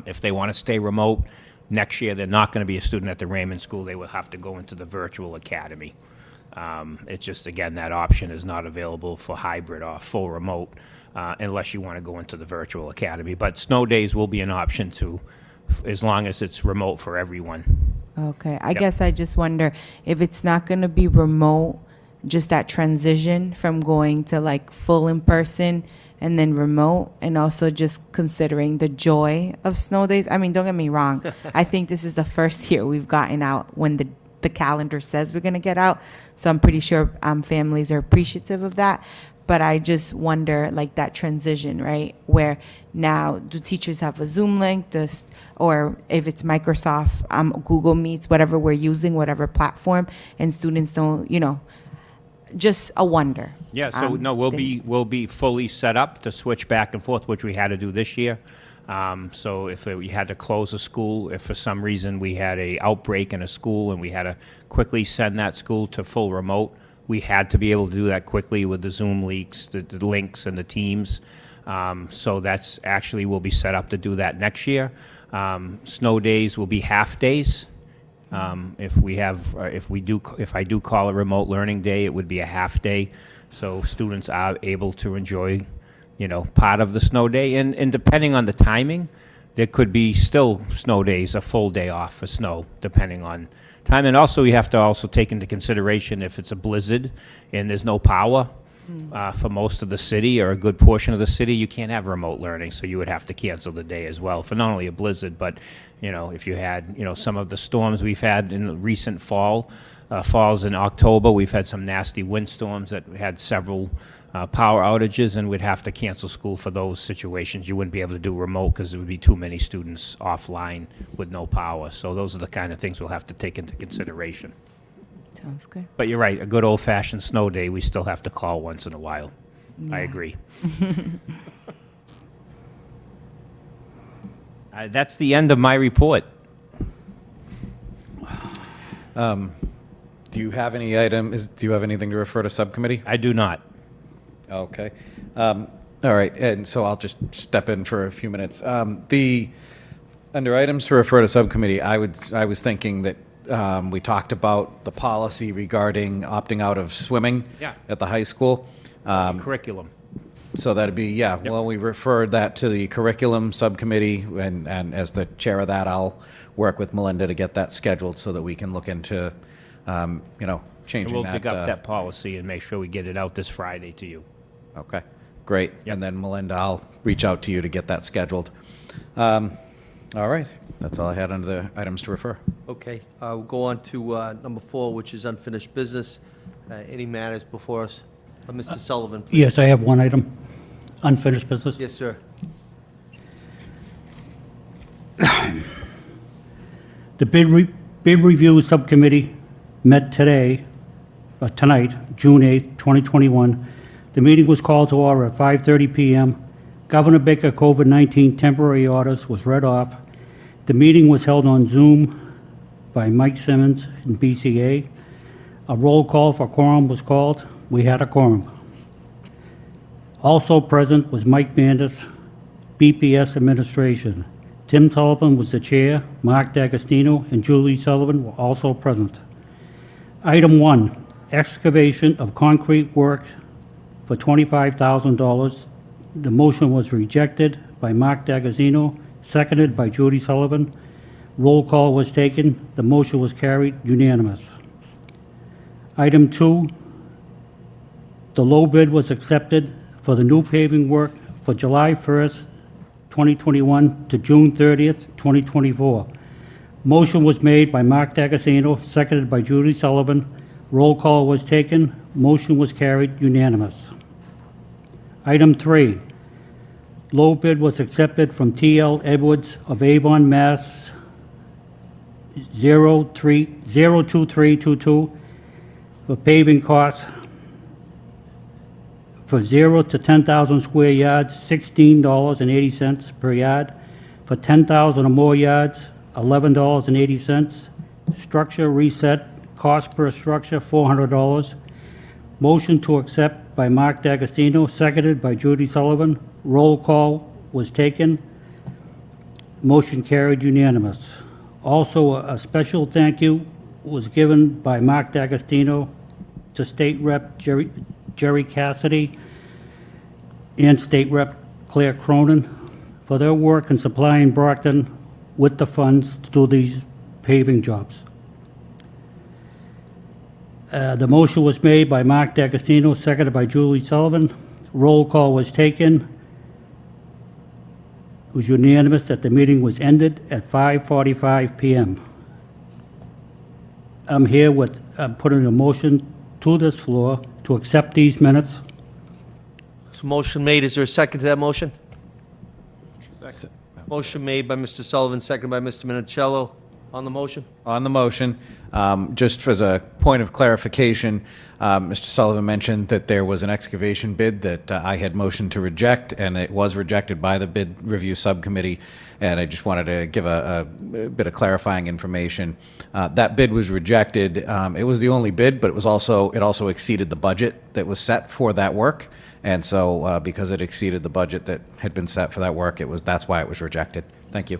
Speaker 2: if they want to stay remote, Next year, they're not going to be a student at the Raymond School. They will have to go into the virtual academy. It's just, again, that option is not available for hybrid or full remote unless you want to go into the virtual academy. But snow days will be an option too, as long as it's remote for everyone.
Speaker 11: Okay, I guess I just wonder if it's not going to be remote, just that transition from going to like full in person and then remote, and also just considering the joy of snow days. I mean, don't get me wrong. I think this is the first year we've gotten out when the calendar says we're going to get out. So I'm pretty sure families are appreciative of that. But I just wonder, like, that transition, right? Where now, do teachers have a Zoom link? Or if it's Microsoft, Google Meets, whatever we're using, whatever platform, and students don't, just a wonder.
Speaker 2: Yeah, so no, we'll be fully set up to switch back and forth, which we had to do this year. So if we had to close a school, if for some reason we had a outbreak in a school and we had to quickly send that school to full remote, we had to be able to do that quickly with the Zoom links, the links and the Teams. So that's actually, we'll be set up to do that next year. Snow days will be half days. If I do call a remote learning day, it would be a half day. So students are able to enjoy, part of the snow day. And depending on the timing, there could be still snow days, a full day off for snow, depending on time. And also, you have to also take into consideration if it's a blizzard and there's no power for most of the city or a good portion of the city, you can't have remote learning. So you would have to cancel the day as well for not only a blizzard, but, if you had, some of the storms we've had in the recent falls in October, we've had some nasty windstorms that had several power outages, and we'd have to cancel school for those situations. You wouldn't be able to do remote because there would be too many students offline with no power. So those are the kind of things we'll have to take into consideration.
Speaker 11: Sounds good.
Speaker 2: But you're right, a good old-fashioned snow day, we still have to call once in a while. I agree. That's the end of my report.
Speaker 9: Do you have any do you have anything to refer to subcommittee?
Speaker 2: I do not.
Speaker 9: Okay. All right, and so I'll just step in for a few minutes. Under items to refer to subcommittee, I was thinking that we talked about the policy regarding opting out of swimming at the high school.
Speaker 2: Curriculum.
Speaker 9: So that'd be, well, we referred that to the curriculum subcommittee, and as the chair of that, I'll work with Melinda to get that scheduled so that we can look into, changing
Speaker 2: We'll
Speaker 9: that.
Speaker 2: dig up that policy and make sure we get it out this Friday to you.
Speaker 9: Okay, great.
Speaker 2: Yep.
Speaker 9: And then Melinda, I'll reach out to you to get that scheduled. All right, that's all I had under the items to refer.
Speaker 1: Okay, we'll go on to number 4, which is unfinished business. Any matters before us? Mr. Sullivan, please.
Speaker 6: Yes, I have one item, unfinished business.
Speaker 1: Yes, sir.
Speaker 6: The bid review subcommittee met tonight, June 8th, 2021. The meeting was called to order at 5:30 p.m. Governor Baker COVID-19 temporary orders was read off. The meeting was held on Zoom by Mike Simmons and BCA. A roll call for quorum was called. We had a quorum. Also present was Mike Bandis, BPS Administration. Tim Sullivan was the chair. Mark D'Agostino and Julie Sullivan were also present. Item 1, excavation of concrete work for $25,000. The motion was rejected by Mark D'Agostino, seconded by Judy Sullivan. Roll call was taken. The motion was carried unanimous. Item 2, the low bid was accepted for the new paving work for July 1st, 2021 to June 30th, 2024. Motion was made by Mark D'Agostino, seconded by Judy Sullivan. Roll call was taken. Motion was carried unanimous. Item 3, low bid was accepted from T.L. Edwards of Avon, Mass. 02322 for paving costs for 0 to 10,000 square yards, $16.80 per yard. For 10,000 or more yards, $11.80. Structure reset, cost per structure, $400. Motion to accept by Mark D'Agostino, seconded by Judy Sullivan. Roll call was taken. Motion carried unanimous. Also, a special thank you was given by Mark D'Agostino to State Rep Jerry Cassidy and State Rep Claire Cronin for their work in supplying Brockton with the funds to do these paving jobs. The motion was made by Mark D'Agostino, seconded by Julie Sullivan. Roll call was taken. It was unanimous that the meeting was ended at 5:45 PM. I'm putting a motion to this floor to accept these minutes.
Speaker 1: So motion made, is there a second to that motion? Second. Motion made by Mr. Sullivan, seconded by Mr. Minicello. On the motion?
Speaker 9: On the motion, just as a point of clarification, Mr. Sullivan mentioned that there was an excavation bid that I had motioned to reject, and it was rejected by the bid review subcommittee, and I just wanted to give a bit of clarifying information. That bid was rejected. It was the only bid, but it also exceeded the budget that was set for that work, and so because it exceeded the budget that had been set for that work, that's why it was rejected. Thank you.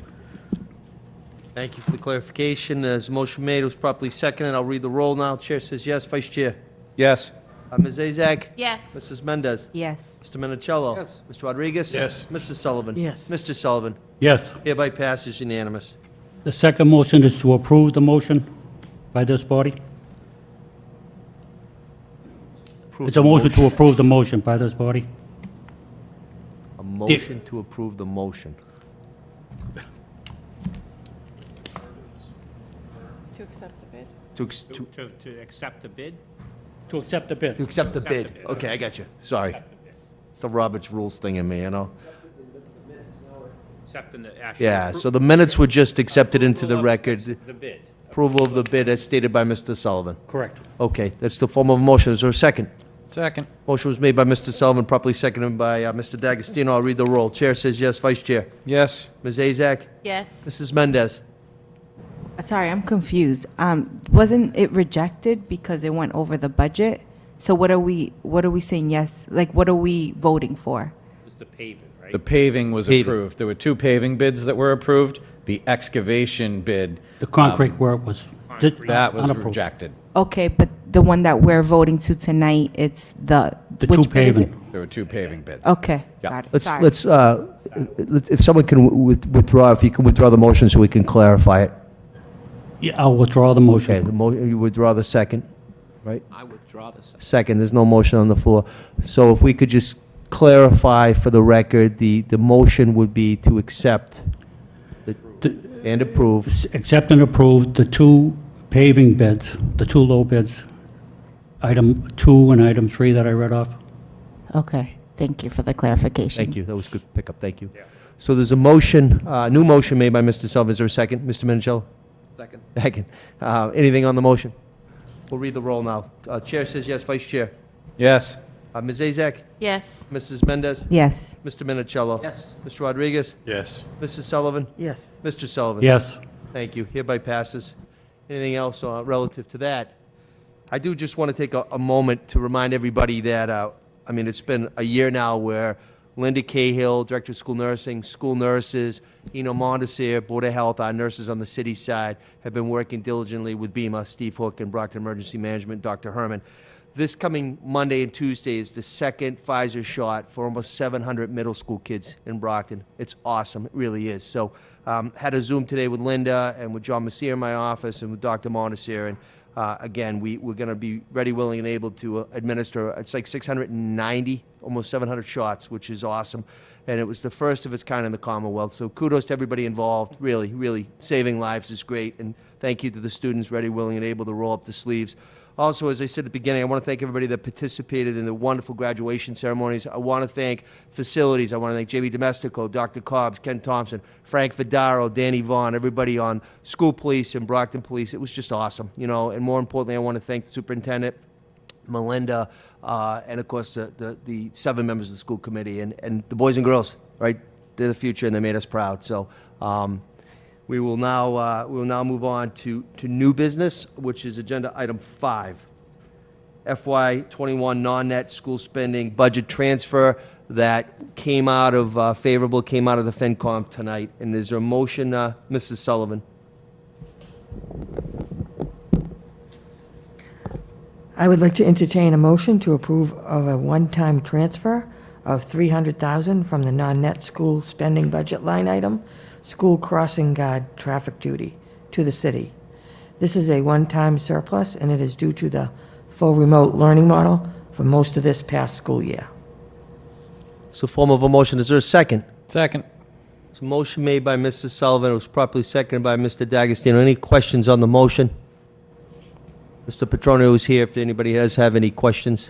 Speaker 1: Thank you for the clarification. As motion made, it was properly seconded. I'll read the roll now. Chair says yes. Vice Chair?
Speaker 9: Yes.
Speaker 1: Ms. Azak?
Speaker 3: Yes.
Speaker 1: Mrs. Mendez?
Speaker 11: Yes.
Speaker 1: Mr. Minicello?
Speaker 10: Yes.
Speaker 1: Mr. Rodriguez?
Speaker 10: Yes.
Speaker 1: Mrs. Sullivan?
Speaker 5: Yes.
Speaker 1: Mr. Sullivan?
Speaker 6: Yes.
Speaker 1: Hereby passes unanimous.
Speaker 6: The second motion is to approve the motion by this body.
Speaker 1: Approve
Speaker 6: It's a
Speaker 1: the
Speaker 6: motion to approve the motion by this body.
Speaker 1: A motion to approve the motion.
Speaker 3: To accept the bid?
Speaker 1: To
Speaker 2: accept the bid?
Speaker 6: To accept the bid.
Speaker 1: accept the bid. Okay, I got you. Sorry. It's the Robert's Rules thing in me, you know?
Speaker 2: Accepting the actual.
Speaker 1: Yeah, so the minutes were just accepted into the record.
Speaker 2: The bid.
Speaker 1: Approval of the bid as stated by Mr. Sullivan.
Speaker 6: Correct.
Speaker 1: Okay, that's the form of a motion. Is there a second?
Speaker 9: Second.
Speaker 1: Motion was made by Mr. Sullivan, properly seconded by Mr. D'Agostino. I'll read the roll. Chair says yes. Vice Chair?
Speaker 9: Yes.
Speaker 1: Ms. Azak?
Speaker 3: Yes.
Speaker 1: Mrs. Mendez?
Speaker 11: Sorry, I'm confused. Wasn't it rejected because it went over the budget? So what are we saying yes? Like, what are we voting for?
Speaker 2: It's the paving, right?
Speaker 9: The paving was
Speaker 1: Paving.
Speaker 9: approved. There were two paving bids that were approved. The excavation bid,
Speaker 6: The concrete work was
Speaker 9: that was
Speaker 6: unapproved.
Speaker 9: rejected.
Speaker 11: Okay, but the one that we're voting to tonight, it's
Speaker 6: The
Speaker 11: which
Speaker 6: two
Speaker 11: bid is it?
Speaker 6: paving.
Speaker 9: There were two paving bids.
Speaker 11: Okay,
Speaker 9: Yeah.
Speaker 11: got it. Sorry.
Speaker 1: Let's, if someone can withdraw, if you can withdraw the motion so we can clarify it.
Speaker 6: Yeah, I'll withdraw the motion.
Speaker 1: Okay, you withdraw the second, right?
Speaker 8: I withdraw the second.
Speaker 1: Second, there's no motion on the floor. So if we could just clarify for the record, the motion would be to accept and approve.
Speaker 6: Accept and approve the two paving bids, the two low bids, item 2 and item 3 that I read off.
Speaker 11: Okay, thank you for the clarification.
Speaker 1: Thank you, that was good pickup, thank you. So there's a motion, new motion made by Mr. Sullivan. Is there a second? Mr. Minicello?
Speaker 8: Second.
Speaker 1: Second. Anything on the motion? We'll read the roll now. Chair says yes. Vice Chair?
Speaker 9: Yes.
Speaker 1: Ms. Azak?
Speaker 3: Yes.
Speaker 1: Mrs. Mendez?
Speaker 11: Yes.
Speaker 1: Mr. Minicello?
Speaker 8: Yes.
Speaker 1: Mr. Rodriguez?
Speaker 10: Yes.
Speaker 1: Mrs. Sullivan?
Speaker 5: Yes.
Speaker 1: Mr. Sullivan?
Speaker 6: Yes.
Speaker 1: Thank you. Hereby passes. Anything else relative to that? I do just want to take a moment to remind everybody that, I mean, it's been a year now where Linda Cahill, Director of School Nursing, school nurses, Eno Mondesir, Board of Health, our nurses on the city side have been working diligently with BEMA, Steve Hook, and Brockton Emergency Management, Dr. Herman. This coming Monday and Tuesday is the second Pfizer shot for almost 700 middle school kids in Brockton. It's awesome. It really is. So had a Zoom today with Linda and with John Messier in my office and with Dr. Mondesir. And again, we're going to be ready, willing, and able to administer, it's like 690, almost 700 shots, which is awesome. And it was the first of its kind in the Commonwealth. So kudos to everybody involved. Really, really saving lives is great. And thank you to the students ready, willing, and able to roll up the sleeves. Also, as I said at the beginning, I want to thank everybody that participated in the wonderful graduation ceremonies. I want to thank facilities. I want to thank J.B. Domestico, Dr. Cobbs, Ken Thompson, Frank Vidaro, Danny Vaughn, everybody on school police and Brockton police. It was just awesome, you know. And more importantly, I want to thank the superintendent, Melinda, and of course the 7 members of the school committee and the boys and girls. Right, they're the future, and they made us proud. So. We will now move on to new business, which is agenda item 5, FY21 non-net school spending budget transfer that came out of the FinCom tonight. And is there a motion, Mrs. Sullivan?
Speaker 5: I would like to entertain a motion to approve of a one-time transfer of $300,000 from the non-net school spending budget line item, school crossing guard traffic duty, to the city. This is a one-time surplus, and it is due to the full remote learning model for most of this past school year.
Speaker 1: So form of a motion, is there a second?
Speaker 9: Second.
Speaker 1: It's a motion made by Mrs. Sullivan, it was properly seconded by Mr. D'Agostino. Any questions on the motion? Mr. Petronio is here if anybody have any questions.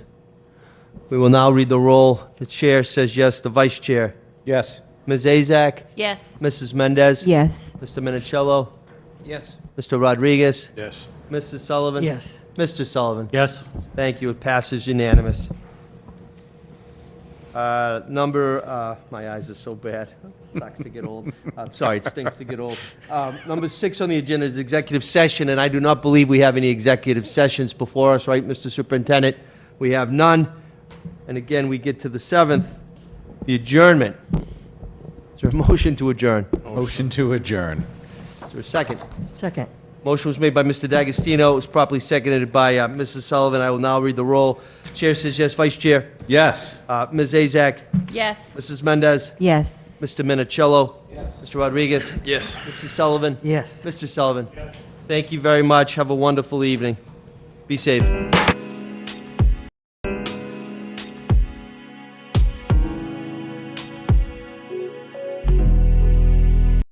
Speaker 1: We will now read the roll. The chair says yes, the vice chair.
Speaker 9: Yes.
Speaker 1: Ms. Azak?
Speaker 3: Yes.
Speaker 1: Mrs. Mendez?
Speaker 11: Yes.
Speaker 1: Mr. Minicello?
Speaker 8: Yes.
Speaker 1: Mr. Rodriguez?
Speaker 10: Yes.
Speaker 1: Mrs. Sullivan?
Speaker 5: Yes.
Speaker 1: Mr. Sullivan?
Speaker 6: Yes.
Speaker 1: Thank you, it passes unanimous. My eyes are so bad. Sucks to get old. Sorry, it stinks to get old. Number 6 on the agenda is executive session, and I do not believe we have any executive sessions before us, right, Mr. Superintendent? We have none. And again, we get to the 7th, the adjournment. Is there a motion to adjourn?
Speaker 9: Motion to adjourn.
Speaker 1: Is there a second?
Speaker 5: Second.
Speaker 1: Motion was made by Mr. D'Agostino. It was properly seconded by Mrs. Sullivan. I will now read the roll. Chair says yes. Vice Chair?
Speaker 9: Yes.
Speaker 1: Ms. Azak?
Speaker 3: Yes.
Speaker 1: Mrs. Mendez?
Speaker 11: Yes.
Speaker 1: Mr. Minicello? Yes. Mr. Rodriguez?
Speaker 10: Yes.
Speaker 1: Mrs. Sullivan?
Speaker 5: Yes.
Speaker 1: Mr. Sullivan? Thank you very much. Have a wonderful evening. Be safe.